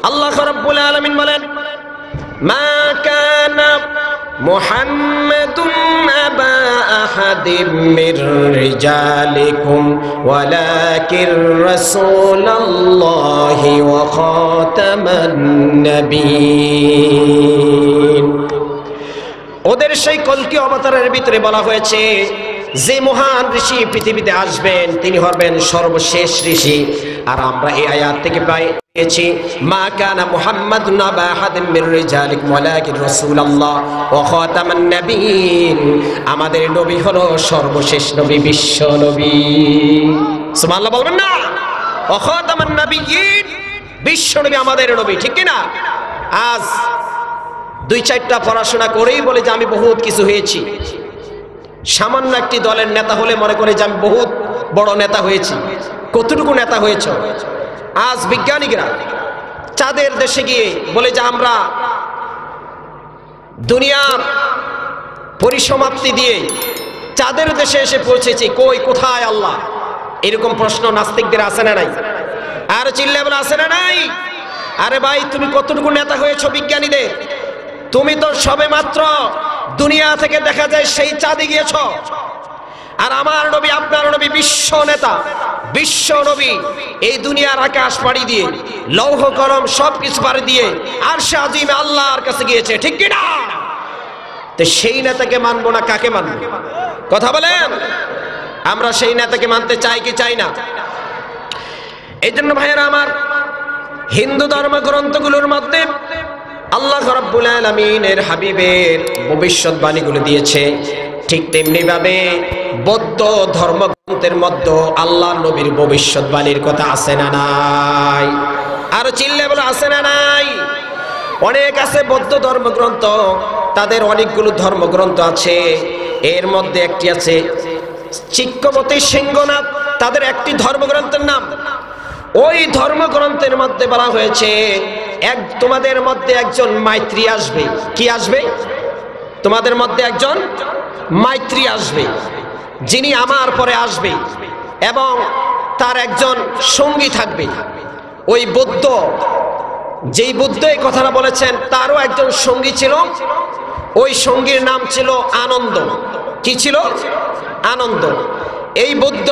আল্লাহ রাব্বুল আলামিন বলেন, মা কানা মুহাম্মাদুন আবা আহাদিম মির রিজালিকুম ওয়ালাকির রাসূলুল্লাহি ওয়া খাতামান নবিয়্যিন। ওদের সেই কলকি অবতারের ভিতরে বলা হয়েছে যে মহান ঋষি পৃথিবীতে আসবেন তিনি হবেন সর্বশেষ ঋষি। আর আমরা এই আয়াত থেকে পেয়েছি মা কানা মুহাম্মাদুন আবা আহাদিম মির রিজালিকুম ওয়ালাকিন রাসূলুল্লাহ ওয়া খাতামান নবিয়্যিন। আমাদের নবী হলো সর্বশেষ নবী, বিশ্ব নবী। সুবহানাল্লাহ বলবেন না? ওয়া খাতামান নবিয়্যিন, বিশ্ব নবী আমাদের নবী, ঠিক কি না? আজ দুই চারটা পড়াশোনা করেই বলে যে আমি বহুত কিছু হয়েছি। সামান্য একটি দলের নেতা হলে মনে করে যে আমি বহুত বড় নেতা হয়েছি। কতটুকু নেতা হয়েছ? আজ বিজ্ঞানীরা চাঁদের দেশে গিয়ে বলে যে আমরা দুনিয়ার পরিসমাপ্তি দিয়ে চাঁদের দেশে এসে পৌঁছেছি। কই, কোথায় আল্লাহ? এরকম প্রশ্ন নাস্তিকদের আছে না নাই? আর চিল্লা বলে আছে না নাই? আরে ভাই, তুমি কতটুকু নেতা হয়েছ বিজ্ঞানীদের? তুমি তো সবে মাত্র দুনিয়া থেকে দেখা যায় সেই চাঁদে গিয়েছ। আর আমার নবী, আপনার নবী বিশ্ব নেতা, বিশ্ব নবী এই দুনিয়ার আকাশ পাড়ি দিয়ে, লৌহ কলম সবকিছু পাড়ি দিয়ে আরশে আজিমে আল্লাহর কাছে গিয়েছে, ঠিক কি না? তো সেই নেতাকে মানবো না কাকে মানবো? কথা বলেন। আমরা সেই নেতাকে মানতে চাই কি চাই না? এই জন্য ভাইয়েরা আমার, হিন্দু ধর্মগ্রন্থগুলোর মধ্যে আল্লাহ রাব্বুল আলামিনের হাবিবের ভবিষ্যৎবাণীগুলো দিয়েছে। ঠিক তেমনি ভাবে বৌদ্ধ ধর্মগ্রন্থের মধ্যে আল্লাহর নবীর ভবিষ্যৎবাণীর কথা আছে না নাই? আর চিল্লে বলে আছে না নাই? অনেক আছে বৌদ্ধ ধর্মগ্রন্থ, তাদের অনেকগুলো ধর্মগ্রন্থ আছে। এর মধ্যে একটি আছে চিক্কবতী সিংহনাথ, তাদের একটি ধর্মগ্রন্থের নাম। ওই ধর্মগ্রন্থের মধ্যে বলা হয়েছে তোমাদের মধ্যে একজন মাইত্রী আসবে। কি আসবে? তোমাদের মধ্যে একজন মাইত্রী আসবে, যিনি আমার পরে আসবে এবং তার একজন সঙ্গী থাকবে। ওই বুদ্ধ, যেই বুদ্ধ এই কথাটা বলেছেন তারও একজন সঙ্গী ছিল। ওই সঙ্গীর নাম ছিল আনন্দ। কি ছিল? আনন্দ। এই বুদ্ধ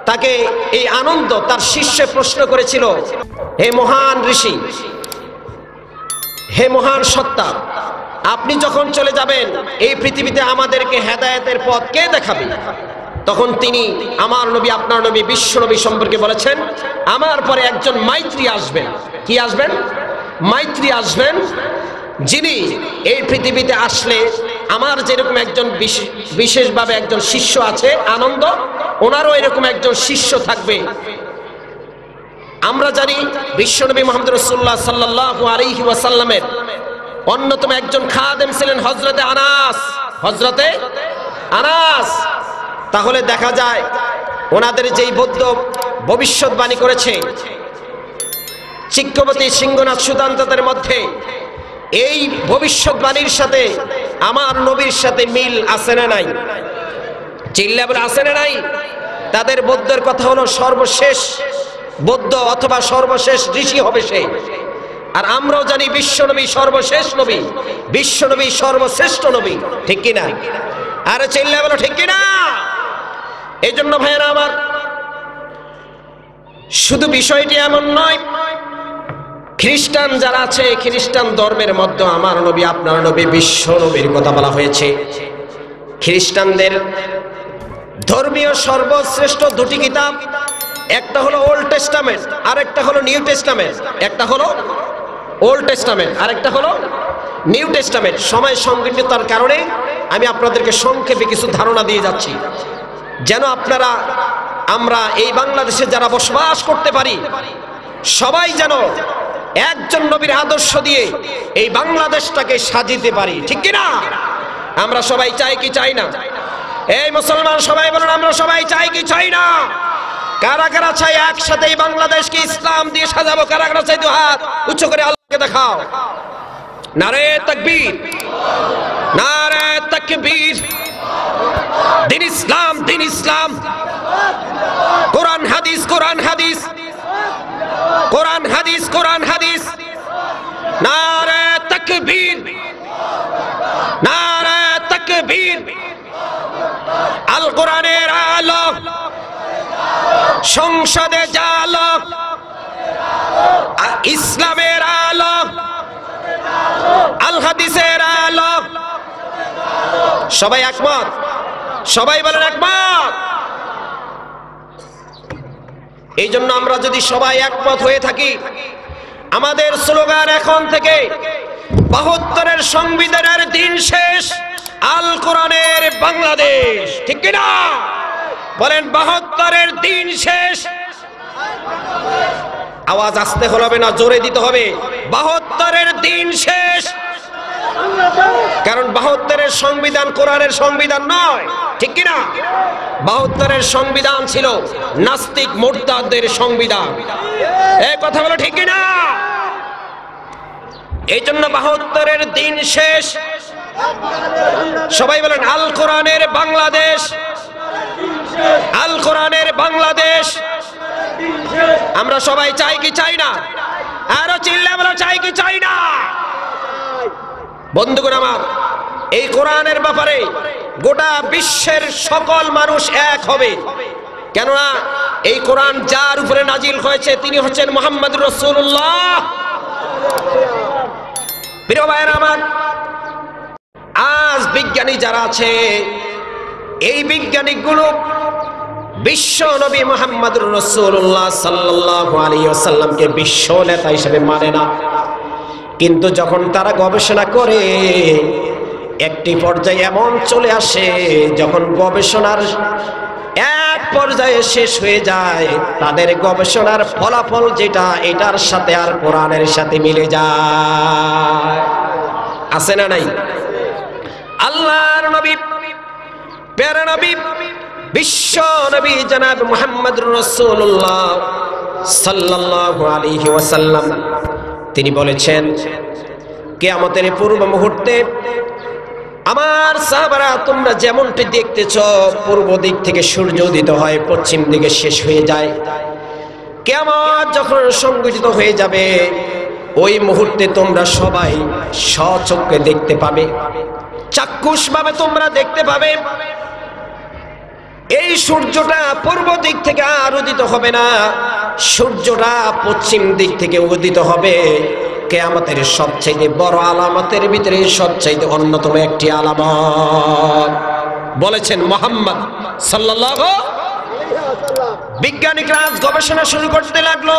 তাকে, এই আনন্দ তার শিষ্যে প্রশ্ন করেছিল, হে মহান ঋষি, হে মহান সত্তা, আপনি যখন চলে যাবেন এই পৃথিবীতে আমাদেরকে হেদায়েতের পথ কে দেখাবে? তখন তিনি আমার নবী, আপনার নবী, বিশ্ব নবী সম্পর্কে বলেছেন আমার পরে একজন মাইত্রী আসবেন। কি আসবেন? মাইত্রী আসবেন, যিনি এই পৃথিবীতে আসলে আমার যেরকম একজন বিশেষভাবে একজন শিষ্য আছে আনন্দ, ওনারও এরকম একজন শিষ্য থাকবে। আমরা জানি বিশ্বনবী মুহাম্মদ রাসূলুল্লাহ সাল্লাল্লাহু আলাইহি ওয়াসাল্লামের অন্যতম একজন খাদেম ছিলেন হযরতে আনাস। হযরতে আনাস তাহলে দেখা যায় ওনাদের যেই বৌদ্ধ ভবিষ্যৎবাণী করেছে চিক্কবতী সিংহনাথ সুদান্তদের মধ্যে, এই ভবিষ্যৎবাণীর সাথে আমার নবীর সাথে মিল আছে না নাই? চিল্লা বলে আছে না নাই? তাদের বৌদ্ধের কথা হলো সর্বশেষ বৌদ্ধ অথবা সর্বশেষ ঋষি হবে সে। আর আমরাও জানি বিশ্বনবী সর্বশেষ নবী, বিশ্বনবী সর্বশ্রেষ্ঠ নবী, ঠিক কিনা? আরে চিল্লা বলো ঠিক কিনা? এই জন্য ভাইয়েরা আমার, শুধু বিষয়টি এমন নয়, খ্রিস্টান যারা আছে খ্রিস্টান ধর্মের মধ্যে আমার নবী আপনার নবী বিশ্ব নবীর কথা বলা হয়েছে। খ্রিস্টানদের ধর্মীয় সর্বশ্রেষ্ঠ দুটি কিতাব, একটা হলো ওল্ড টেস্টামেন্ট আর একটা হলো নিউ টেস্টামেন্ট। একটা হলো ওল্ড টেস্টামেন্ট আর একটা হলো নিউ টেস্টামেন্ট। সময় সংকীর্ণতার কারণে আমি আপনাদেরকে সংক্ষেপে কিছু ধারণা দিয়ে যাচ্ছি, যেন আপনারা আমরা এই বাংলাদেশে যারা বসবাস করতে পারি সবাই যেন একজন নবীর আদর্শ দিয়ে এই বাংলাদেশটাকে সাজিতে পারি, ঠিক কিনা? আমরা সবাই চাই কি চাই না? এই মুসলমান সবাই বলুন, আমরা সবাই চাই কি চাই না? কারা কারা চাই একসাথে এই বাংলাদেশকে ইসলাম দিয়ে সাজাবো? কারা কারা চাই? দুই হাত উচ্চ করে আল্লাহকে দেখাও। নারে তাকবীর, নারে তাকবীর। দিন ইসলাম, দিন ইসলাম। কোরআন হাদিস, কোরআন হাদিস, কোরআন হাদিস, কোরআন হাদিস। নারে তাকবীর, নারে তাকবীর। আল কোরআনের আলো সংসদে জালো, ইসলামের আলো, আল হাদিসের আলো। সবাই একমত? সবাই বলেন একমত? এই জন্য আমরা যদি সবাই একমত হয়ে থাকি, আমাদের স্লোগান এখন থেকে ৭২-এর সংবিধানের দিন শেষ, আল কোরআনের বাংলাদেশ, ঠিক কিনা? বলেন ৭২-এর দিন শেষ। আওয়াজ আসতে হবে না, জোরে দিতে হবে। ৭২-এর দিন শেষ। কারণ ৭২-এর সংবিধান কোরআনের সংবিধান নয়, ঠিক কিনা? ৭২-এর সংবিধান ছিল নাস্তিক মুরতাদদের সংবিধান। এই কথা বলো ঠিক কিনা? এই জন্য ৭২-এর দিন শেষ। সবাই বলেন আল কোরআনের বাংলাদেশ, আল কোরআনের বাংলাদেশ। আমরা সবাই চাই কি চাই না? আরো চিল্লা বলো, চাই কি চাই না? বন্ধুগণ আমার, এই কোরআনের ব্যাপারে গোটা বিশ্বের সকল মানুষ এক হবে। কেননা এই কোরআন যার উপরে নাজিল হয়েছে তিনি হচ্ছেন মুহাম্মদুর রাসূলুল্লাহ। প্রিয় ভাইয়েরা আমার, আজ বিজ্ঞানী যারা আছে এই বিজ্ঞানীগুলো বিশ্ব নবী মুহাম্মদুর রাসূলুল্লাহ সাল্লাল্লাহু আলাইহি ওয়াসাল্লামকে বিশ্ব নেতা হিসেবে মানে না। কিন্তু যখন তারা গবেষণা করে একটি পর্যায়ে এমন চলে আসে, যখন গবেষণার এক পর্যায়ে শেষ হয়ে যায়, তাদের গবেষণার ফলাফল যেটা এটার সাথে আর কোরআনের সাথে মিলে যায়। আছে না নাই? আল্লাহর নবী, প্যারা নবী, বিশ্ব নবী জনাব মুহাম্মদুর রাসূলুল্লাহ সাল্লাল্লাহু আলাইহি ওয়াসাল্লাম তিনি বলেছেন, কিয়ামতের পূর্ব মুহূর্তে আমার সাহাবারা তোমরা যেমনটি দেখতেছ, পূর্ব দিক থেকে সূর্য উদিত হয়, পশ্চিম দিকে শেষ হয়ে যায়। কিয়ামত যখন সংঘটিত হয়ে যাবে, ওই মুহূর্তে তোমরা সবাই স্বচক্ষে দেখতে পাবে, চাক্ষুষভাবে তোমরা দেখতে পাবে এই সূর্যটা পূর্ব দিক থেকে আর উদিত হবে না, সূর্যটা পশ্চিম দিক থেকে উদিত হবে। কিয়ামতের সবচেয়ে বড় আলামতের ভিতরে সবচেয়ে অন্যতম একটি আলামত বলেছেন মুহাম্মদ সাল্লাল্লাহু আলাইহি ওয়াসাল্লাম। বিজ্ঞানীরা আজ গবেষণা শুরু করতে লাগলো।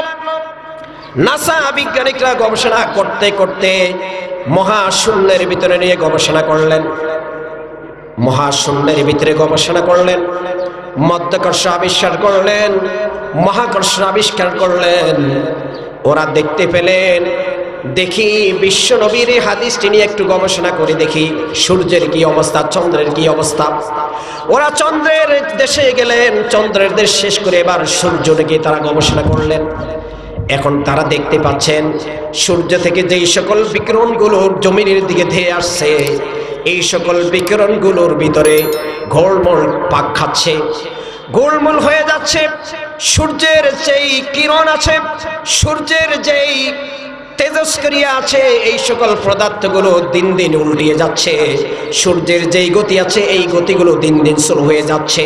নাসা বিজ্ঞানীরা গবেষণা করতে করতে মহাশূন্যের ভিতরে নিয়ে গবেষণা করলেন, মহাশূন্যের ভিতরে গবেষণা করলেন, মধ্যাকর্ষ আবিষ্কার করলেন, মহাকর্ষ আবিষ্কার করলেন। ওরা দেখতে পেলেন দেখি বিশ্ব নবীর এই হাদিসটি নিয়ে একটু গবেষণা করে দেখি সূর্যের কি অবস্থা, চন্দ্রের কি অবস্থা। ওরা চন্দ্রের দেশে গেলেন, চন্দ্রের দেশ শেষ করে এবার সূর্যকে গিয়ে তারা গবেষণা করলেন। এখন তারা দেখতে পাচ্ছেন সূর্য থেকে যেই সকল বিকিরণগুলো জমিনের দিকে ধেয়ে আসছে, এই সকল বিকিরণগুলোর ভিতরে গোলমোল পাক খাচ্ছে, গোলমোল হয়ে যাচ্ছে। সূর্যের যেই কিরণ আছে, সূর্যের যেই তেজস্ক্রিয়া আছে, এই সকল পদার্থগুলো দিন দিন উল্টিয়ে যাচ্ছে। সূর্যের যেই গতি আছে, এই গতিগুলো দিন দিন শুরু হয়ে যাচ্ছে।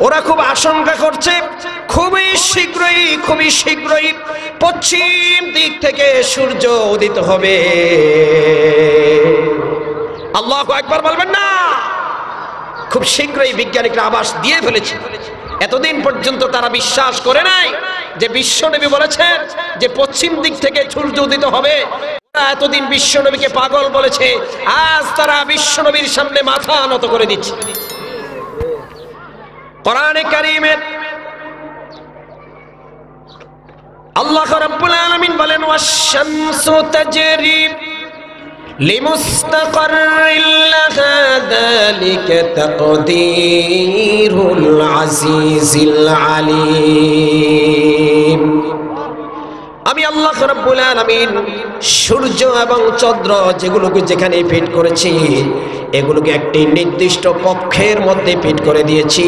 ওরা খুব আশঙ্কা করছে খুবই শীঘ্রই পশ্চিম দিক থেকে সূর্য উদিত হবে। আল্লাহু আকবার বলবেন না? খুব শীঘ্রই বিজ্ঞানীরা আভাস দিয়ে ফেলেছে। এতদিন পর্যন্ত তারা বিশ্বাস করে নাই যে বিশ্বনবী বলেছেন যে পশ্চিম দিক থেকে সূর্য উদিত হবে। তারা এতদিন বিশ্বনবীকে পাগল বলেছে, আজ তারা বিশ্বনবীর সামনে মাথা নত করে দিচ্ছে। কোরআনে কারীমে আল্লাহ রাব্বুল আলামিন বলেন, ওয়াশ-শামসু তাজরি লিমুস্তাকাররিন লাহা যালিকা তাকদীরুল আজিজিল আলীম। আমি আল্লাহ রাব্বুল আলামিন সূর্য এবং চন্দ্র যেগুলোকে যেখানে ফিট করেছি, এগুলোকে একটি নির্দিষ্ট কক্ষের মধ্যে ফিট করে দিয়েছি।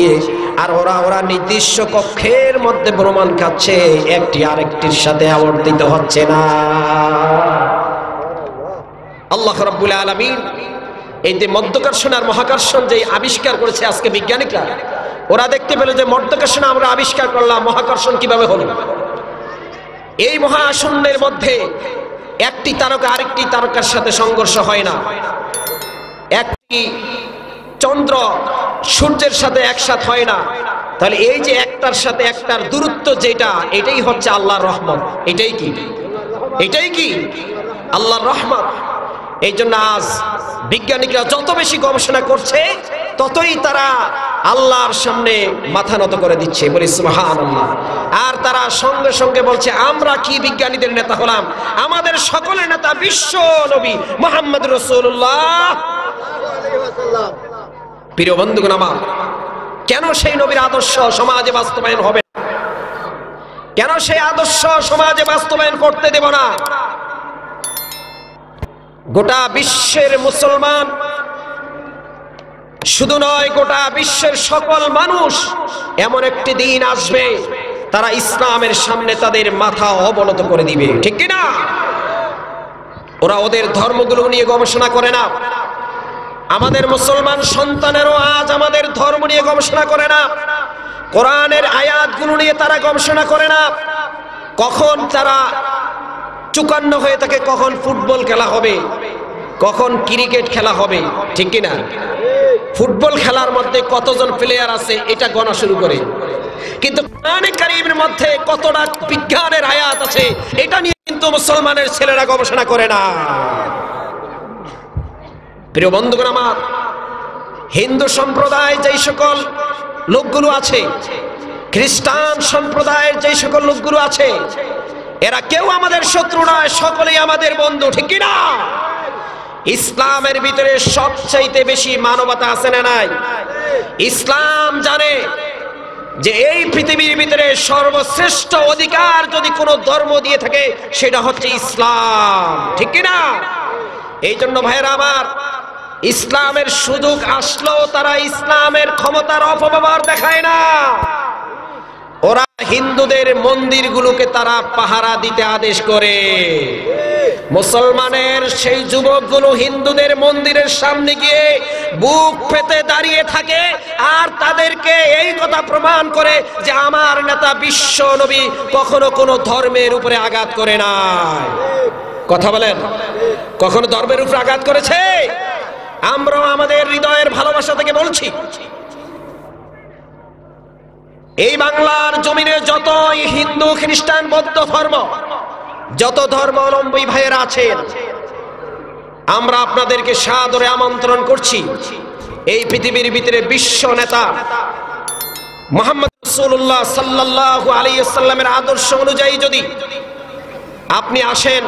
আর ওরা নির্দিষ্ট কক্ষের মধ্যে ভ্রমণ খাচ্ছে, একটি আরেকটির সাথে আবর্তিত হচ্ছে না। আল্লাহ রাব্বুল আলামিন এই যে মধ্যাকর্ষণ আর মহাকর্ষণ যে আবিষ্কার করেছে আজকে বিজ্ঞানীরা, ওরা দেখতে পেল যে মধ্যাকর্ষণ আমরা আবিষ্কার করলাম, মহাকর্ষণ কিভাবে হলো। এই মহাশূন্যের মধ্যে একটি তারকা আরেকটি তারকার সাথে সংঘর্ষ হয় না, একটি চন্দ্র সূর্যের সাথে একসাথে হয় না। তাহলে এই যে একটার সাথে একটার দূরত্ব যেটা, এটাই হচ্ছে আল্লাহর রহমত। এটাই কি আল্লাহর রহমত। এই জন্য আজ বিজ্ঞানীরা যত বেশি গবেষণা করছে, ততই তারা আল্লাহর সামনে মাথা নত করে দিচ্ছে, বলি সুবহানাল্লাহ। আর তারা সঙ্গে সঙ্গে বলছে, আমরা কি বিজ্ঞানীদের নেতা হলাম, আমাদের সকলের নেতা বিশ্ব নবী মুহাম্মদ রাসূলুল্লাহ। প্রিয় বন্ধুগণ আমার, কেন সেই নবীর আদর্শ সমাজে বাস্তবায়ন হবে না? কেন সেই আদর্শ সমাজে বাস্তবায়ন করতে দেব না? গোটা বিশ্বের মুসলমান শুধু নয়, গোটা বিশ্বের সকল মানুষ এমন একটি দিন আসবে, তারা ইসলামের সামনে তাদের মাথা অবনত করে দিবে, ঠিক কি না? ওরা ওদের ধর্মগুলো নিয়ে গবেষণা করে না। আমাদের মুসলমান সন্তানেরও আজ আমাদের ধর্ম নিয়ে গবেষণা করে না, কোরআনের আয়াতগুলো নিয়ে তারা গবেষণা করে না। কখন তারা চুকান্ন হয়ে থাকে, কখন ফুটবল খেলা হবে, কখন ক্রিকেট খেলা হবে, ঠিক কিনা? ফুটবল খেলার মধ্যে কতজন প্লেয়ার আছে এটা গণা শুরু করে, কিন্তু কোরআনে কারীমের মধ্যে কতটা বিজ্ঞানের আয়াত আছে এটা নিয়ে কিন্তু মুসলমানের ছেলেরা গবেষণা করে না। প্রিয় বন্ধুগণ আমার, হিন্দু সম্প্রদায় যেই সকল লোকগুলো আছে, খ্রিস্টান সম্প্রদায়ের যেই সকল লোকগুলো আছে, এরা কেউ আমাদের শত্রু নয়, সকলেই আমাদের বন্ধু, ঠিক কি না? ইসলামের ভিতরে সবচাইতে বেশি মানবতা আছে না নাই? ইসলাম জানে যে এই পৃথিবীর ভিতরে সর্বশ্রেষ্ঠ অধিকার যদি কোনো ধর্ম দিয়ে থাকে সেটা হচ্ছে ইসলাম, ঠিক কি না? এই জন্য ভাইরা আমার, ইসলামের সুযোগ আসলেও তারা ইসলামের ক্ষমতার অপব্যবহার দেখায় না। ওরা হিন্দুদের মন্দিরগুলোকে তারা পাহারা দিতে আদেশ করে। মুসলমানের সেই যুবকগুলো হিন্দুদের মন্দিরের সামনে গিয়ে বুক পেতে দাঁড়িয়ে থাকে আর তাদেরকে এই কথা প্রমাণ করে যে আমার নেতা বিশ্ব নবী কখনো কোনো ধর্মের উপরে আঘাত করে নাই। কথা বলেন, কখনো ধর্মের উপরে আঘাত করেছে? আমরা আমাদের হৃদয়ের ভালোবাসা থেকে বলছি, এই বাংলার জমিনে যত হিন্দু খ্রিস্টান বৌদ্ধ ধর্ম, যত ধর্মাবলম্বী ভাইয়েরা আছেন, আমরা আপনাদেরকে সাদরে আমন্ত্রণ করছি, এই পৃথিবীর ভিতরে বিশ্ব নেতা মুহাম্মদ রাসূলুল্লাহ সাল্লাল্লাহু আলাইহি ওয়াসাল্লামের আদর্শ অনুযায়ী যদি আপনি আসেন,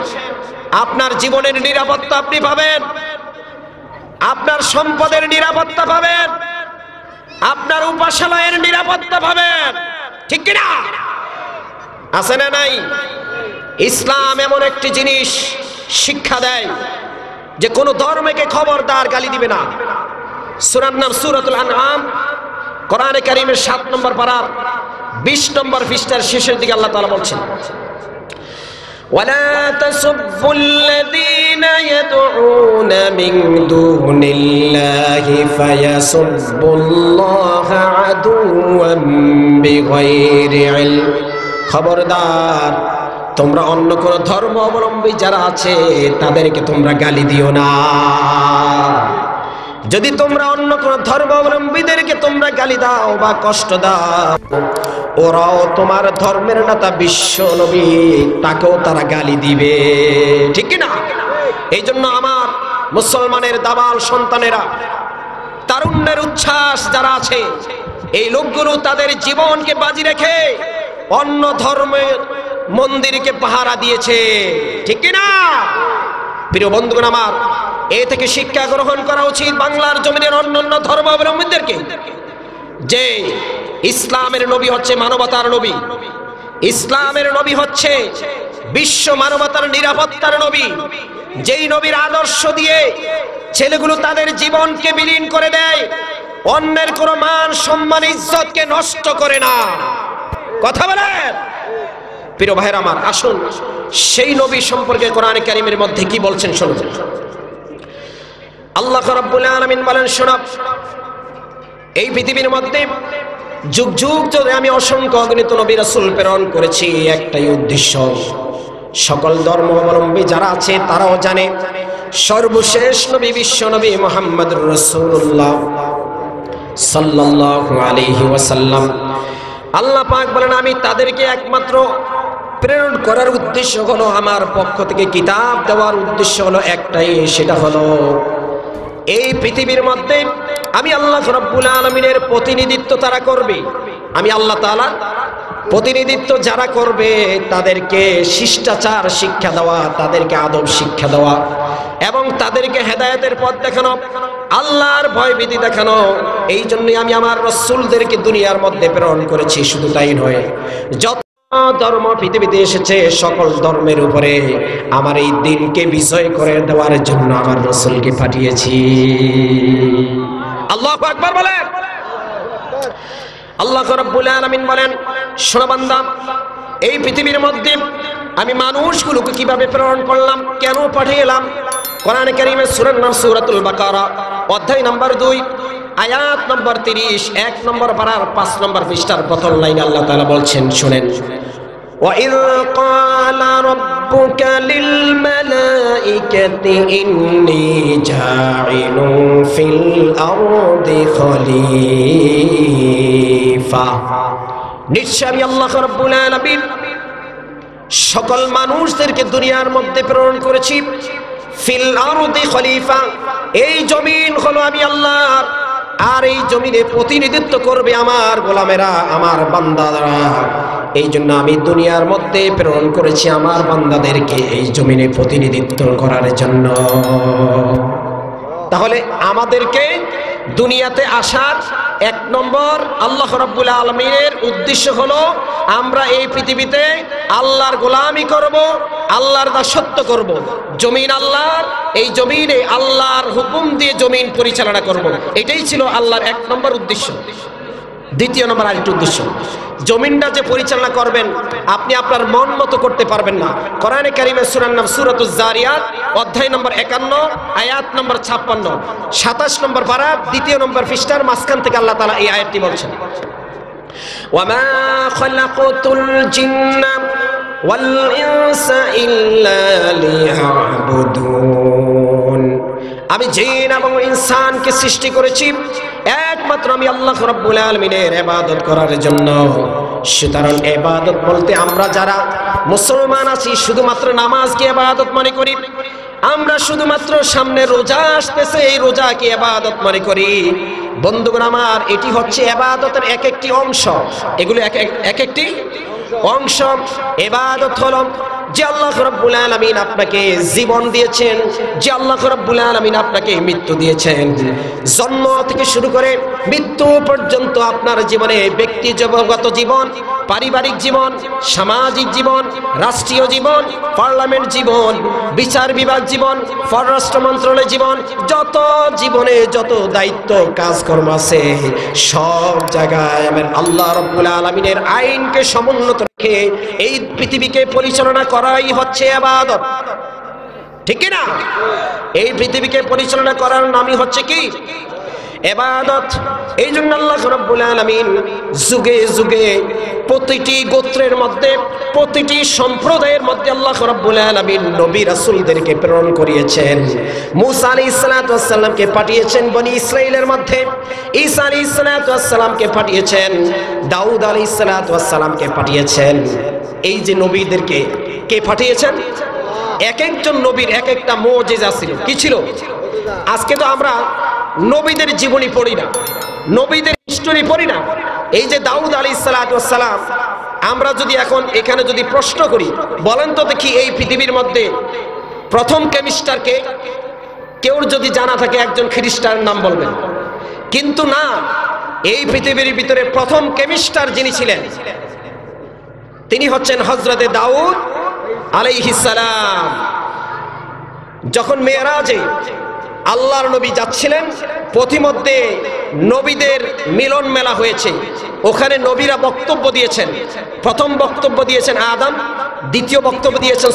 আপনার জীবনের নিরাপত্তা আপনি পাবেন, আপনার সম্পদের নিরাপত্তা পাবেন, আপনার উপাসনায়ের নিরাপত্তা পাবেন, ঠিক কিনা? আছে না নাই? ইসলাম এমন একটি জিনিস শিক্ষা দেয় যে কোনো ধর্মকে খবরদার গালি দিবে না। সূরার নাম সূরাতুল আনআম, কোরআনে কারীমের 7 নম্বর পারার 20 নম্বর পৃষ্ঠার শেষের দিকে আল্লাহ তাআলা বলছেন, ولا تسبوا الذين يدعون من دون الله فيسبوا الله عدوا بغير علم। খবরদার, তোমরা অন্য কোন ধর্ম অবলম্বী যারা আছে তাদেরকে তোমরা গালি দিও না। যদি তোমরা অন্য কোন ধর্ম অবলম্বীদেরকে তোমরা গালি দাও বা কষ্ট দাও, ওরাও তোমার ধর্মের নেতা বিশ্ব নবী, তাকেও তারা গালি দিবে, ঠিক কিনা? এই জন্য আমার মুসলমানের দাবাল সন্তানেরা, তারুণ্যের উচ্ছ্বাস যারা আছে, এই লোকগুলো তাদের জীবনকে বাজি রেখে অন্য ধর্মের মন্দিরকে পাহারা দিয়েছে, ঠিক কিনা? প্রিয় বন্ধুগণ আমার, এ থেকে শিক্ষা গ্রহণ করা উচিত বাংলার জমিনের অন্যান্য ধর্মাবলম্বীদেরকে যে ইসলামের নবী হচ্ছে মানবতার নবী, ইসলামের নবী হচ্ছে বিশ্ব মানবতার নিরাপত্তার নবী, যেই নবীর আদর্শ দিয়ে ছেলেগুলো তাদের জীবনকে বিলীন করে দেয়, অন্যের কোনো মান সম্মান ইজ্জতকে নষ্ট করে না। কথা বলেন প্রিয় ভাইরা আমার, আসুন সেই নবী সম্পর্কে কোরআনে কারীমের মধ্যে কি বলছেন শুনুন। আল্লাহ রাব্বুল আলামিন বলেন, শোনো, এই পৃথিবীর মধ্যে যুগ যুগ ধরে আমি অসংখ্য অগণিত নবী রাসূল প্রেরণ করেছি, একটাই উদ্দেশ্য, সকল ধর্ম অবলম্বী যারা আছে তারাও জানে সর্বশেষ নবী বিশ্ব নবী মুহাম্মদুর রাসূলুল্লাহ সাল্লাল্লাহু আলাইহি ওয়াসাল্লাম। আল্লাহ পাক বলেন, আমি তাদেরকে একমাত্র প্রেরণ করার উদ্দেশ্য হলো, আমার পক্ষ থেকে কিতাব দেওয়ার উদ্দেশ্য হলো একটাই, সেটা হলো এই পৃথিবীর মধ্যে আমি আল্লাহ রাব্বুল আলামিনের প্রতিনিধিত্ব তারা করবে। আমি আল্লাহ তাআলা প্রতিনিধিত্ব যারা করবে তাদেরকে শিষ্টাচার শিক্ষা দেওয়া, তাদেরকে আদব শিক্ষা দেওয়া এবং তাদেরকে হেদায়েতের পথ দেখানো, আল্লাহর ভয়ভীতি দেখানো। এই জন্যই আমি আমার রাসূলদেরকে দুনিয়ার মধ্যে প্রেরণ করেছি। শুধু তাই নয়, যত ধর্ম পৃথিবীতে এসেছে সকল ধর্মের উপরে আমার এই দিনকে বিজয় করে দেওয়ার জন্য আমার রাসূলকে পাঠিয়েছি। আল্লাহু আকবার বলেন। আল্লাহ রাব্বুল আলামিন বলেন, শোনো বান্দা, এই পৃথিবীর মধ্যে আমি মানুষগুলোকে কিভাবে প্রেরণ করলাম, কেন পাঠিয়েলাম। কোরআনে কারীমের সূরার নাম সূরাতুল বাকারা, অধ্যায় নম্বর 2, আয়াত নম্বর 30, 1 নম্বর পারার 5 নম্বর পৃষ্ঠার প্রথম লাইনে আল্লাহ তাআলা বলছেন, শুনেন, وَإِذْ قَالَ رَبُّكَ لِلْمَلَائِكَةِ إِنِّي جَاعِلٌ فِي الْأَرْضِ خَلِيفَةً। নিশ্চয়ই আল্লাহ রাব্বুল আলামিন সকল মানুষদেরকে দুনিয়ার মধ্যে প্রেরণ করেছি। ফিল আরদি খলিফা, এই জমিন হলো আমি আল্লাহর, আর এই জমিনে প্রতিনিধিত্ব করবে আমার গোলামেরা, আমার বান্দারা। এই জন্য আমি দুনিয়ার মধ্যে প্রেরণ করেছি আমার বান্দাদেরকে এই জমিনে প্রতিনিধিত্ব করার জন্য। তাহলে আমাদেরকে দুনিয়াতে আসার 1 নম্বর আল্লাহ রাব্বুল আলামিনের উদ্দেশ্য হলো আমরা এই পৃথিবীতে আল্লাহর গোলামি করব, আল্লাহর দাসত্ব করব। জমিন আল্লাহর, এই জমিনে আল্লাহর হুকুম দিয়ে জমিন পরিচালনা করব। এটাই ছিল আল্লাহর 1 নম্বর উদ্দেশ্য। 2 নম্বর আরেকটি উদ্দেশ্য, জমিনটা যে পরিচালনা করবেন আপনি আপনার মন মতো করতে পারবেন না। কোরআনে কারীমের সূরার নাম সূরাতুজ জারিয়াত, অধ্যায় নম্বর 51, আয়াত নম্বর 56, 27 নম্বর পারা 2 নম্বর পৃষ্ঠার মাঝখান থেকে আল্লাহ তাআলা এই আয়াতটি বলছেন, ওয়ামা খালাকাতুল জিন্না ওয়াল ইনসা ইল্লা লিয়াবুদুন। আমি জিন এবং ইনসানকে সৃষ্টি করেছি একমাত্র আমি আল্লাহ রাব্বুল আলামিনের ইবাদত করার জন্য। সুতরাং ইবাদত বলতে আমরা যারা মুসলমান আছি শুধুমাত্র নামাজকে ইবাদত মনে করি, আমরা শুধুমাত্র সামনে রোজা আসতেছে এই রোজাকে ইবাদত মনে করি। বন্ধুগণ আমার, এটি হচ্ছে ইবাদতের এক একটি অংশ, এগুলো এক একটি অংশ। ইবাদত হলো যে আল্লাহ রাব্বুল আলামিন আপনাকে জীবন দিয়েছেন, যে আল্লাহ রাব্বুল আলামিন আপনাকে মৃত্যু দিয়েছেন, জন্ম থেকে শুরু করে মৃত্যু পর্যন্ত আপনার জীবনে ব্যক্তিগত জীবন, পারিবারিক জীবন, সামাজিক জীবন, রাষ্ট্রীয় জীবন, পার্লামেন্ট জীবন, বিচার বিভাগ জীবন, পররাষ্ট্র মন্ত্রণালয় জীবন, যত জীবনে যত দায়িত্ব কাজকর্ম আছে সব জায়গায় আল্লাহ রাব্বুল আলামিনের আইনকে সমুন্নত রেখে এই পৃথিবীকে পরিচালনা করাই হচ্ছে ইবাদত, ঠিক কি না? এই পৃথিবীকে পরিচালনা করার নামই হচ্ছে কি? ইবাদত। এই জন্য আল্লাহ রাব্বুল আলামিন যুগে যুগে প্রতিটি গোত্রের মধ্যে, প্রতিটি সম্প্রদায়ের মধ্যে আল্লাহ রাব্বুল আলামিন নবী রাসূলদেরকে প্রেরণ করিয়েছেন। মূসা আলাইহিস সালাতু ওয়াস সালামকে পাঠিয়েছেন বনি ইসরাইলের মধ্যে, ঈসা আলাইহিস সালাতু ওয়াস সালামকে পাঠিয়েছেন, দাউদ আলাইহিস সালাতু ওয়াস সালামকে পাঠিয়েছেন। এই যে নবীদেরকে কে পাঠিয়েছেন? এক একজন নবীর এক একটা মুজিজা ছিল। কি ছিল? আজকে তো আমরা নবীদের জীবনী পড়ি না, নবীদের হিস্টোরি পড়ি না। এই যে দাউদ আলাইহিস সালাতু ওয়াস সালাম, আমরা যদি এখন এখানে যদি প্রশ্ন করি, বলেন তো দেখি এই পৃথিবীর মধ্যে প্রথম কেমিস্টারকে, কেউ যদি জানা থাকে একজন খ্রিস্টানের নাম বলবেন, কিন্তু না, এই পৃথিবীর ভিতরে প্রথম কেমিস্টার যিনি ছিলেন তিনি হচ্ছেন হযরতে দাউদ আলাইহিস সালাম। যখন মেরাজে আল্লাহর নবী যাচ্ছিলেন, পথিমধ্যে নবীদের মিলন মেলা হয়েছে, ওখানে নবীরা বক্তব্য দিয়েছেন। প্রথম বক্তব্য দিয়েছেন আদম, দ্বিতীয় বক্তব্য দিয়েছেন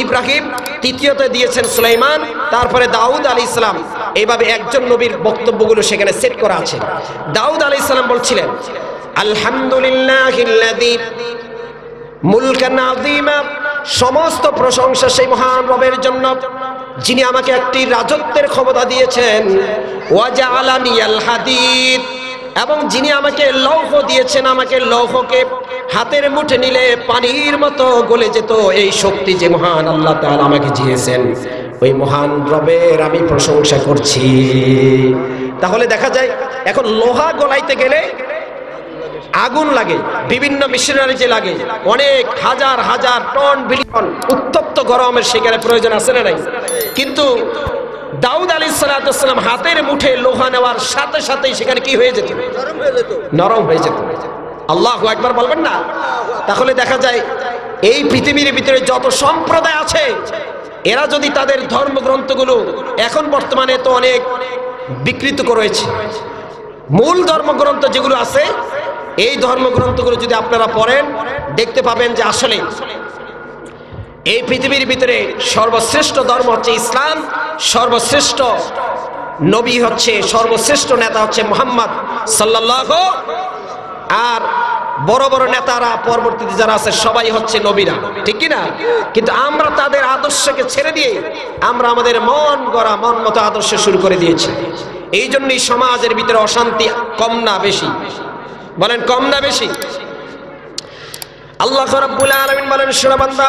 ইব্রাহিম, তৃতীয়তে দিয়েছেন সুলাইমান, তারপরে দাউদ আলাইহিস সালাম। এইভাবে একজন নবীর বক্তব্যগুলো সেখানে সেট করা আছে। দাউদ আলাইহিস সালাম বলছিলেন, আলহামদুলিল্লাহিল্লাযী মুলকান আযীমা, সমস্ত প্রশংসা সেই মহান রবের জন্য যিনি আমাকে একটি রাজত্বের ক্ষমতা দিয়েছেন, ওয়াজআলানিয়াল হাদীদ, এবং যিনি আমাকে লৌহ দিয়েছেন, আমাকে লৌহকে হাতের মুঠে নিলে পানির মতো গলে যেত এই শক্তি যে মহান আল্লাহ তাআলা আমাকে দিয়েছেন, ওই মহান রবের আমি প্রশংসা করছি। তাহলে দেখা যায় এখন লোহা গলাইতে গেলে আগুন লাগে, বিভিন্ন মেশিনারি যে লাগে, অনেক হাজার হাজার টন বিলিয়ন উত্তপ্ত গরমের সেখানে প্রয়োজন আছে না নাই? কিন্তু দাউদ আলাইহিস সালাতু ওয়াস সালাম হাতের মুঠে লোহা নেওয়ার সাথে সাথেই সেখানে কি হয়ে যেত? নরম হয়ে যেত। আল্লাহু আকবার বলবেন না? তাহলে দেখা যায় এই পৃথিবীর ভিতরে যত সম্প্রদায় আছে, এরা যদি তাদের ধর্মগ্রন্থগুলো এখন বর্তমানে তো অনেক বিকৃত করেছে, মূল ধর্মগ্রন্থ যেগুলো আছে এই ধর্মগ্রন্থগুলো যদি আপনারা পড়েন, দেখতে পাবেন যে আসলে এই পৃথিবীর ভিতরে সর্বশ্রেষ্ঠ ধর্ম হচ্ছে ইসলাম, সর্বশ্রেষ্ঠ নবী হচ্ছে, সর্বশ্রেষ্ঠ নেতা হচ্ছে মুহাম্মদ সাল্লাল্লাহু, আর বড় বড় নেতারা পরবর্তীতে যারা আছে সবাই হচ্ছে নবীরা, ঠিক কি না? কিন্তু আমরা তাদের আদর্শকে ছেড়ে দিয়ে আমরা আমাদের মন গড়া মন মতো আদর্শ শুরু করে দিয়েছি। এই জন্যই সমাজের ভিতরে অশান্তি কম না বেশি? বলেন কম না বেশি? আল্লাহ রাব্বুল আলামিন বলেন, শোনো বান্দা,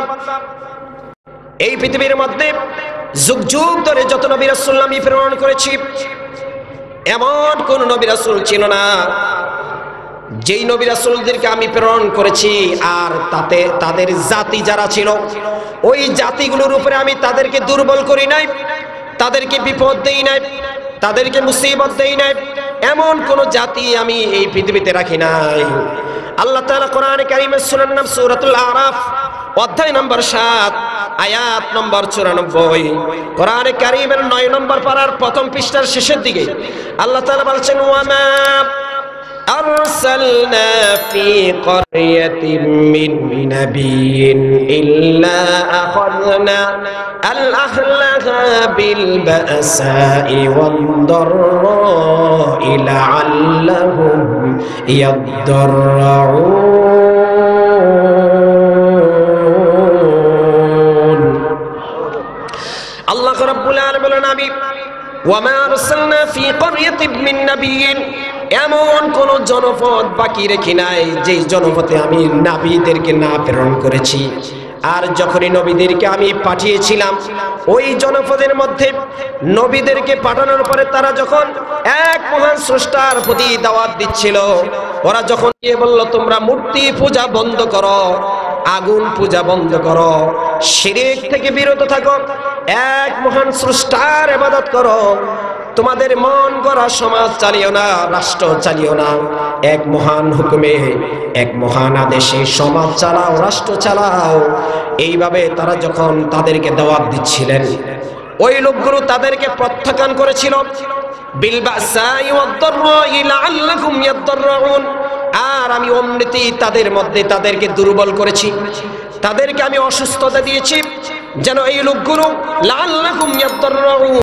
এই পৃথিবীর মধ্যে যুগ যুগ ধরে যত নবী রাসূল আমি প্রেরণ করেছি, এমন কোন নবী রাসূল ছিল না যেই নবী রাসূলদেরকে আমি প্রেরণ করেছি আর তাতে তাদের জাতি যারা ছিল ওই জাতিগুলোর উপরে আমি তাদেরকে দুর্বল করি নাই, তাদেরকে বিপদ দেই নাই, তাদেরকে মুসিবত দেই নাই, এমন কোন জাতি আমি এই পৃথিবীতে রাখি নাই। আল্লাহ তাআলা কোরআনে কারীমের সূরার নাম সূরাতুল আরাফ, অধ্যায় নম্বর 7, আয়াত নম্বর 94, কোরআনে কারীমের 9 নম্বর পারার প্রথম পৃষ্ঠার শেষের দিকে আল্লাহ তাআলা বলছেন, ওয়ামা أرسلنا في قرية من نبي إلا أخذنا الأهلها بالبأساء والضراء لعلهم يضرعون. الله رب العالمين نبي وما أرسلنا في قرية من نبي, এমন কোন জনপদ বাকি রেখে নাই যে জনপদে আমি নবীদেরকে না প্রেরণ করেছি। আর যখনই নবীদেরকে আমি পাঠিয়েছিলাম ওই জনপদের মধ্যে নবীদেরকে পাঠানোর পরে তারা যখন এক মহান স্রষ্টার প্রতি দাওয়াত দিচ্ছিল, ওরা যখন গিয়ে বলল তোমরা মূর্তি পূজা বন্ধ করো আগুন পূজা বন্ধ করো, শিরক থেকে বিরত থাকো, এক মহান স্রষ্টার ইবাদত করো। তোমাদের মন গড়া সমাজ চালিও না, রাষ্ট্র চালিও না, এক মহান হুকুমে, এক মহান আদেশে সমাজ চালাও, রাষ্ট্র চালাও। এইভাবে তারা যখন তাদেরকে দাওয়াত দিচ্ছিলেন, ওই লোকগুলো তাদেরকে প্রত্যাখ্যান করেছিল। বিল বাসাই ওয়াদ দাররাই লাআল্লাকুম ইয়াদদাররুন। আর আমি অমৃতি তাদের মধ্যে তাদেরকে দুর্বল করেছি, তাদেরকে আমি অসুস্থতা দিয়েছি, যেন এই লোকগুলো লাআল্লাকুম ইয়াদদাররুন,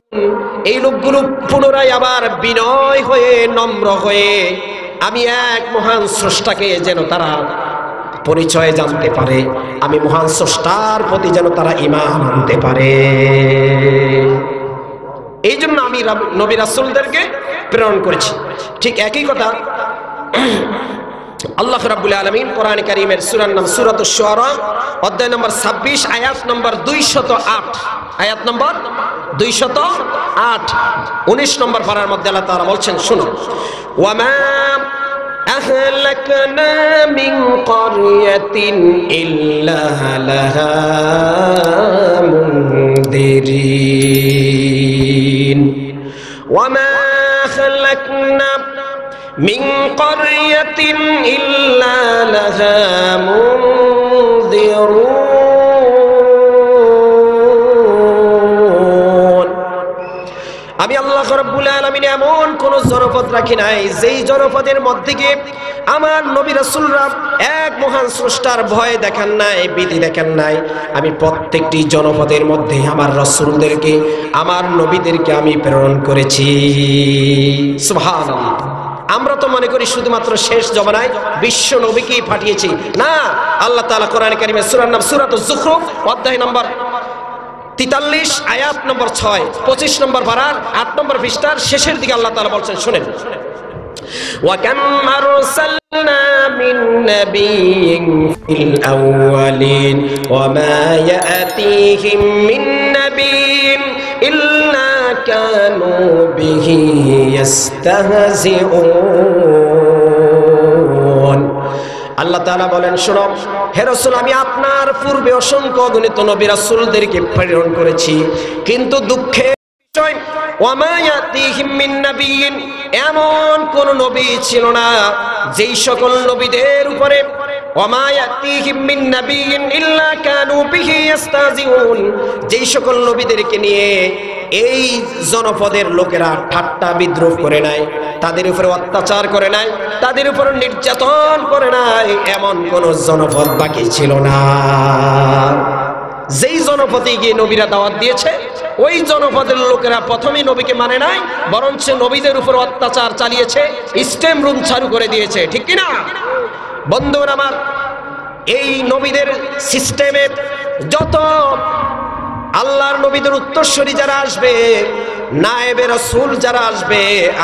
এই লোকগুলো পুনরায় আবার বিনয় হয়ে, নম্র হয়ে আমি এক মহান স্রষ্টাকে যেন তারা পরিচয় জানতে পারে, আমি মহান স্রষ্টার প্রতি যেন তারা ঈমান আনতে পারে। এই জন্য আমি নবী রাসূলদেরকে প্রেরণ করেছি। ঠিক একই কথা আল্লাহ রাব্বুল আলামিন কোরআন কারীমের সূরার নাম সূরাতুশ শুআরা, অধ্যায় নম্বর 26, আয়াত নম্বর 208, আয়াত নম্বর 208, 19 নম্বর পারার মধ্যে আল্লাহ তাআলা বলছেন, শুনুন, ওয়ামা أهلكنا من قرية إلا لها منذرين وما أهلكنا من قرية إلا لها منذرون। আমি আল্লাহ রাব্বুল আলামিন এমন কোন জনপদ রাখি নাই যেই জনপদের মধ্যে গিয়ে আমার নবী রাসূলরা এক মহান স্রষ্টার ভয় দেখান নাই, ভীতি দেখান নাই। আমি প্রত্যেকটি জনপদের মধ্যে আমার রাসূলদেরকে, আমার নবীদেরকে আমি প্রেরণ করেছি। সুবহানাল্লাহ। আমরা তো মনে করি শুধুমাত্র শেষ জমানায় বিশ্ব নবীকেই পাঠিয়েছি, না। আল্লাহ তাআলা কোরআন কারীমের সূরার নাম সূরাতুজ যুখরুফ, অধ্যায় নম্বর 43, আয়াত নম্বর 6, 25 নম্বর পারার 8 নম্বর পৃষ্ঠার শেষের দিকে আল্লাহ তাআলা বলছেন, শুনেন, وَكَمْ أَرْسَلْنَا مِن نَّبِيٍّ فِي الْأَوَّلِينَ وَمَا يَأْتِيهِم مِّن نَّبِيٍّ إِلَّا كَانُوا بِهِ يَسْتَهْزِئُونَ। আল্লাহ তাআলা বলেন, শোনো হে রাসূল, আমি আপনার পূর্বে অসংখ্য অগণিত নবী রাসূলদেরকে প্রেরণ করেছি, কিন্তু দুঃখের বিষয় ওয়ামা ইয়াতিহিম মিন নাবিয়্যিন, এমন কোন নবী ছিল না যেই সকল নবীদের উপরে ওয়ামা ইয়াতিহিম মিন নাবিয়্যিন ইল্লা কানু বিহি ইস্তাহজিউন, যেই সকল নবীদেরকে নিয়ে এই জনপদের লোকেরা ঠাট্টা বিদ্রুপ করে নাই, তাদের উপরে অত্যাচার করে নাই, তাদের উপর নির্যাতন করে নাই, এমন কোন জনপদ বাকি ছিল না। যেই জনপদে গিয়ে নবীরা দাওয়াত দিয়েছে, ওই জনপদের লোকেরা প্রথমে নবীকে মানে নাই, বরঞ্চ নবীদের উপর অত্যাচার চালিয়েছে, স্টেম রুম চালু করে দিয়েছে। ঠিক কিনা বন্ধুরা আমার? এই নবীদের সিস্টেমে যত আল্লাহর নবীদের উত্তরসূরি যারা আসবে, নায়েবে রাসূল যারা আসবে,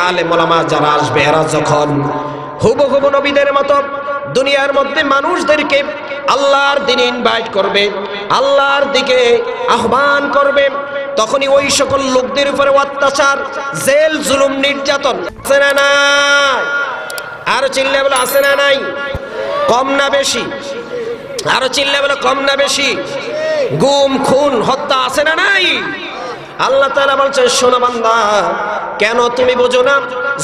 আলেম ওলামা যারা আসবে, এরা যখন হুবহু নবীদের মতো দুনিয়ার মধ্যে মানুষদেরকে আল্লাহর দিনে ইনভাইট করবে, আল্লাহর দিকে আহ্বান করবে, তখনই ওই সকল লোকদের উপরে অত্যাচার, জেল, জুলুম, নির্যাতন আছে না নাই? আরো চিল্লে বলে আছে না নাই? কম না বেশি? আরো চিল্লে বলে কম না বেশি? গুম, খুন, হত্যা আছে না নাই? আল্লাহ তাআলা বলছেন, শোনো বান্দা, কেন তুমি বোঝো না?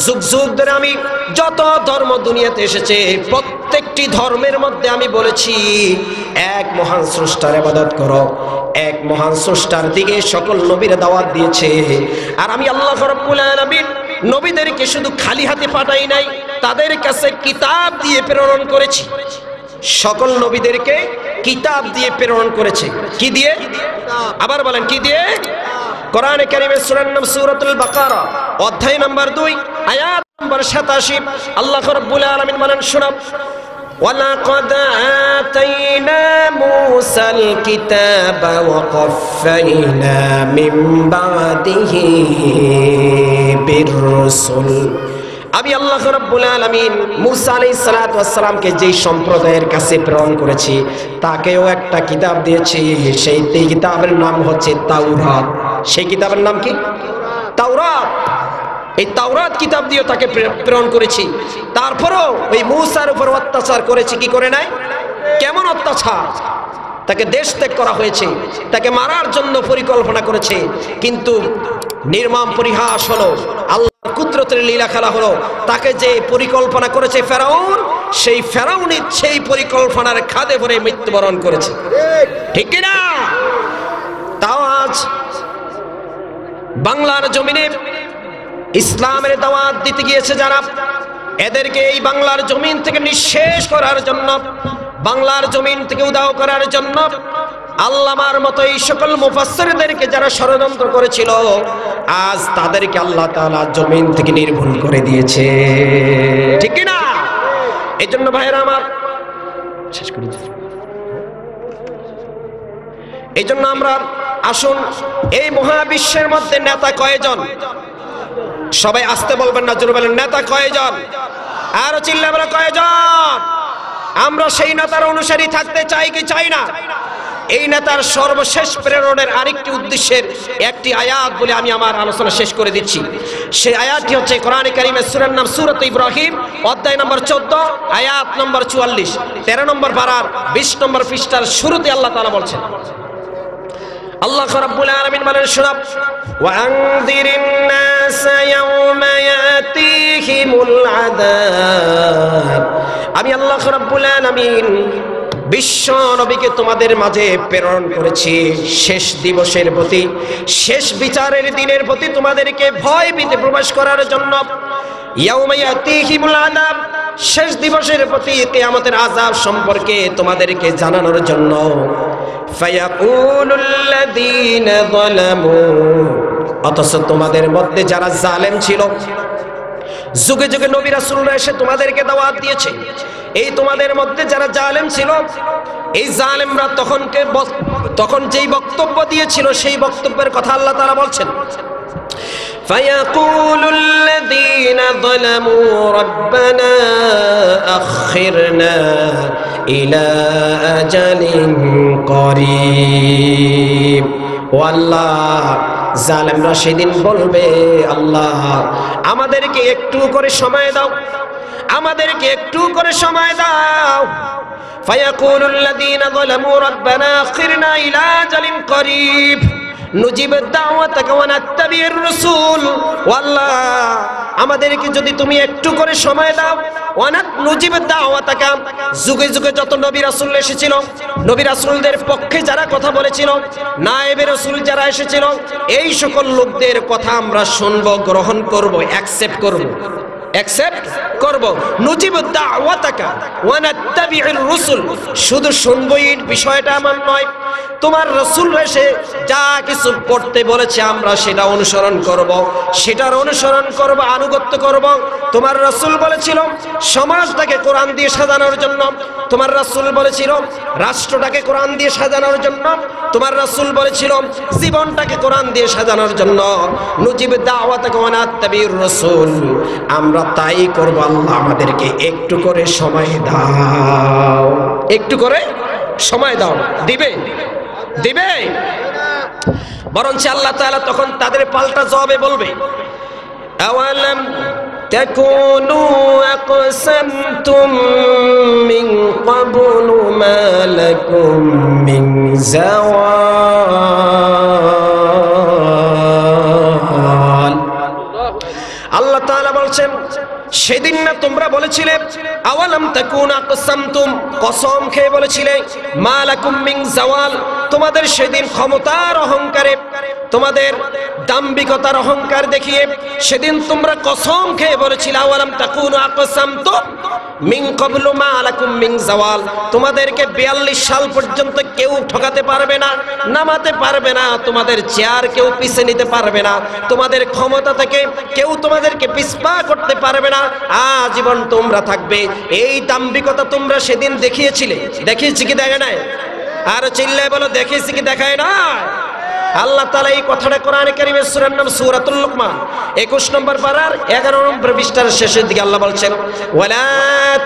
যুগ যুগ ধরে আমি যত ধর্ম দুনিয়াতে এসেছে, প্রত্যেকটি ধর্মের মধ্যে আমি বলেছি এক মহান স্রষ্টার ইবাদত করো, এক মহান স্রষ্টার দিকে সকল নবীরা দাওয়াত দিয়েছে। আর আমি আল্লাহ রাব্বুল আলামিন নবীদেরকে শুধু খালি হাতে পাঠাই নাই, তাদের কাছে কিতাব দিয়ে প্রেরণ করেছি। সকল নবীদেরকে কিতাব দিয়ে প্রেরণ করেছে। কি দিয়ে? আবার বলেন, কি দিয়ে? কোরআনে কারীমের সূরার নাম সূরাতুল বাকারা, অধ্যায় নম্বর 2, আয়াত নম্বর 87, আল্লাহ রাব্বুল আলামিন বলেন, শোনো, ওয়ালাকাদ আতাইনা মূসাল কিতাবা ওয়া কাফাইনা মিন বাদিহি বির-রুসুল। আমি আল্লাহ রাব্বুল আলামিন মূসা আলাইহিস সালাতু ওয়াস সালামকে যেই সম্প্রদায়ের কাছে প্রেরণ করেছি, তাকেও একটা কিতাব দিয়েছি। সেই কিতাবের নাম হচ্ছে তাওরাত। সেই কিতাবের নাম কি? তাওরাত। এই তাওরাত কিতাব দিয়ে তাকে প্রেরণ করেছি। তারপরও ওই মূসার উপর অত্যাচার করেছি, কি করে নাই? কেমন অত্যাচার, তাকে দেশ ত্যাগ করা হয়েছে, তাকে মারার জন্য পরিকল্পনা করেছে। কিন্তু নির্মম পরিহাস হলো, আল্লাহর কুদরতের লীলা খেলা হলো, তাকে যে পরিকল্পনা করেছে ফেরাউন, সেই ফেরাউনই সেই পরিকল্পনার খাদে পড়ে মৃত্যুবরণ করেছে, ঠিক কিনা? তাও আজ বাংলার জমিনে ইসলামের দাওয়াত দিতে গিয়েছে যারা, এদেরকে এই বাংলার জমিন থেকে নিঃশেষ করার জন্য, বাংলার জমিন থেকে উধাও করার জন্য আল্লামার মতো এই সকল মুফাসসিরদেরকে যারা ষড়যন্ত্র করেছিল, আজ তাদেরকে আল্লাহ তাআলা জমিন থেকে নির্মূল করে দিয়েছে, ঠিক কি না? এই জন্য ভাইরা আমার, শেষ করে দিচ্ছি, এই জন্য আমরা আসুন, এই মহাবিশ্বের মধ্যে নেতা কয়জন? সবাই আসতে বলবেন না, জোরে বলেন, নেতা কয়জন? আরো চিল্লা বলে কয়জন? আমরা সেই নেতার অনুসারী থাকতে চাই কি চাই না? এই নেতার সর্বশেষ প্রেরণের আরেকটি উদ্দেশ্যের একটি আয়াত বলে আমি আমার আলোচনা শেষ করে দিচ্ছি। সেই আয়াতটি হচ্ছে কোরআনে কারীমের সূরার নাম সূরাত ইব্রাহিম, অধ্যায় নম্বর 14, আয়াত নম্বর 44, 13 নম্বর পারার 20 নম্বর পৃষ্ঠার শুরুতে আল্লাহ তাআলা বলছেন, আল্লাহ রাব্বুল আলামিন বলেন, শুনো, ওয়া আনযিরিন নাস ইয়াওমা ইয়াতিহিমুল আযাব, আমি আল্লাহ রাব্বুল আলামিন বিশ্ব নবীকে তোমাদের মাঝে প্রেরণ করেছি শেষ দিবসের প্রতি, শেষ বিচারের দিনের প্রতি তোমাদেরকে ভয় ভীতি প্রকাশ করার জন্য। ইয়াউমা ইয়াতিহিমুল আযাব, শেষ দিবসের প্রতি, কিয়ামতের আযাব সম্পর্কে তোমাদেরকে জানানোর জন্য। ফায়াকুলুল্লাযীনা যালামু, অথচ তোমাদের মধ্যে যারা জালেম ছিল, যুগে যুগে নবী রাসূলরা এসে তোমাদেরকে দাওয়াত দিয়েছে, এই তোমাদের মধ্যে যারা জালেম ছিল, এই জালেমরা তখন যেই বক্তব্য দিয়েছিল সেই বক্তব্যের কথা আল্লাহ তাআলা বলছেন, ফায়াকুলুল্লাযীনা যালামু রাব্বানা আখিরনা ইলা আজালিন করিব, ও আল্লাহ, জালেমরা সেদিন বলবে, আল্লাহ আমাদেরকে একটু করে সময় দাও, আমাদেরকে একটু করে সময় দাও। ফায়াকুলুল্লাযীনা যালামু রাব্বানা আখিরনা ইলা আজালিন করিব নুজিব দাওয়াতাকা ওয়া নাত্তাবির রাসূল, ও আল্লাহ আমাদেরকে যদি তুমি একটু করে সময় দাও, ওয়া নুজিব দাওয়াতাকা, যুগে যুগে যত নবী রাসূল এসেছিল, নবী রাসূলদের পক্ষে যারা কথা বলেছিল, নায়েবে রাসূল যারা এসেছিল, এই সকল লোকদের কথা আমরা শুনব, গ্রহণ করব, অ্যাকসেপ্ট করব, অ্যাকসেপ্ট করব। নুজিব দাওয়াতাকা ওয়া নাত্তাবিউর রাসূল, শুধু শুনবই বিষয়টা এমন নয়, তোমার রাসূল এসে যা কিছু করতে বলেছে আমরা সেটা অনুসরণ করব, সেটার অনুসরণ করব, আনুগত্য করব। তোমার রাসূল বলেছিল সমাজটাকে কোরআন দিয়ে সাজানোর জন্য, তোমার রাসূল বলেছিল রাষ্ট্রটাকে কোরআন দিয়ে সাজানোর জন্য, তোমার রাসূল বলেছিল জীবনটাকে কোরআন দিয়ে সাজানোর জন্য। নুজিব দাওয়াতাকা ওয়া নাত্তাবিউর রাসূল, আমরা তাই করব। আল্লাহ আমাদেরকে একটু করে সময় দাও, একটু করে সময় দাও। দিবে? দিবে? বরঞ্চ আল্লাহ তাআলা তখন তাদের পাল্টা জবাবে বলবে, আওয়ালাম তাকুনু আকসামতুম মিন ক্বাবলু মা লাকুম মিন জাওয়াল। আল্লাহ তাআলা বলছেন, সেদিন না তোমরা বলেছিলে, আওয়ালাম তাকুন আকসামতুম, কসম খেয়ে বলেছিলে, মা লাকুম মিন জাওয়াল, তোমাদের সেদিন ক্ষমতার অহংকারে, তোমাদের দাম্ভিকতার অহংকার দেখিয়ে সেদিন তোমরা কসম খেয়ে বলেছিলে, আওয়ালাম তাকুন আকসামতুম মিন ক্বাবলু মা লাকুম মিন জাওয়াল, তোমাদেরকে 42 সাল পর্যন্ত কেউ ঠকাতে পারবে না, নামাতে পারবে না, তোমাদের চেয়ার কেউ পিছে নিতে পারবে না, তোমাদের ক্ষমতা থেকে কেউ তোমাদেরকে পিছপা করতে পারবে না, আজীবন তোমরা থাকবে। এই দাম্ভিকতা তোমরা সেদিন দেখিয়েছিলে, দেখিয়েছি কি দেখে নাই? আর চিল্লায় বলো, দেখিয়েছি কি দেখায় না? আল্লাহ তাআলা এই কথাটা কোরআনে কারীমের সূরার নাম সূরাতুল লুকমান 21 নম্বর পারার 11 নম্বর পৃষ্ঠার শেষের দিকে আল্লাহ বলছেন, ওয়ালা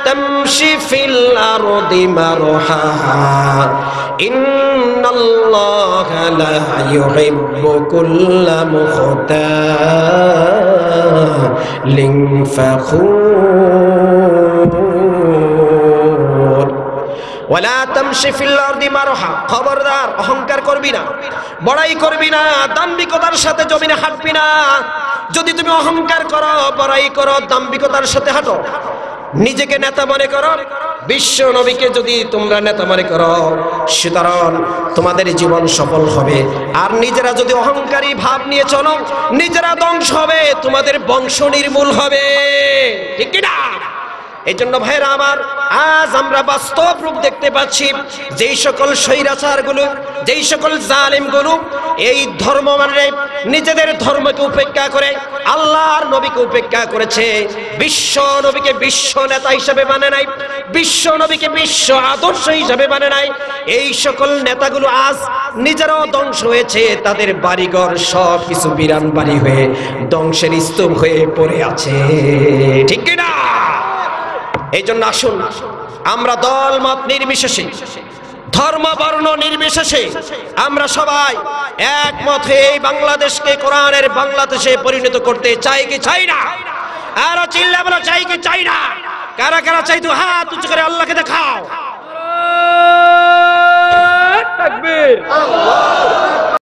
তামশি ফিল আরদি মারহা ইন্নাল্লাহা লা ইউহিব্বু কুল্লা মুখতালিন ফাখুর ওয়ালা তামশি ফিল আরদি মারহা, খবরদার অহংকার করবি না, বড়াই করবি না, দাম্ভিকতার সাথে জমিনে হাঁটবি না। যদি তুমি অহংকার করো, বড়াই করো, দাম্ভিকতার সাথে হাঁটো, নিজেকে নেতা মনে করো, বিশ্ব নবীকে যদি তোমরা নেতা মনে করো, সুতরাং তোমাদের জীবন সফল হবে। আর নিজেরা যদি অহংকারী ভাব নিয়ে চলো, নিজেরা ধ্বংস হবে, তোমাদের বংশ নির্মূল হবে। ঠিক কি না? এই জন্য ভাইরা আমার, আজ আমরা বাস্তব রূপ দেখতে পাচ্ছি, যেই সকল স্বৈরাচারগুলো, যেই সকল জালেমগুলো এই ধর্ম মানে নিজেদের ধর্মকে উপেক্ষা করে আল্লাহর নবীকে উপেক্ষা করেছে, বিশ্ব নবীকে বিশ্ব নেতা হিসেবে মানে নাই, বিশ্ব নবীকে বিশ্ব আদর্শ হিসেবে মানে নাই, এই সকল নেতাগুলো আজ নিজেরাও ধ্বংস হয়েছে, তাদের বাড়িঘর সব কিছু বিরান বাড়ি হয়ে ধ্বংসের স্তূপ হয়ে পড়ে আছে। ঠিক কি না? এই জন্য আসুন আমরা দল মত নির্বিশেষে, ধর্ম বর্ণ নির্বিশেষে আমরা সবাই একমত হয়ে এই বাংলাদেশকে কোরআনের বাংলাদেশে পরিণত করতে চাই কি চাই না? আরো চিল্লা বলো, চাই কি চাই না? কারা কারা চাই তো হাত উঁচু করে আল্লাহকে দেখাও। তাকবীর।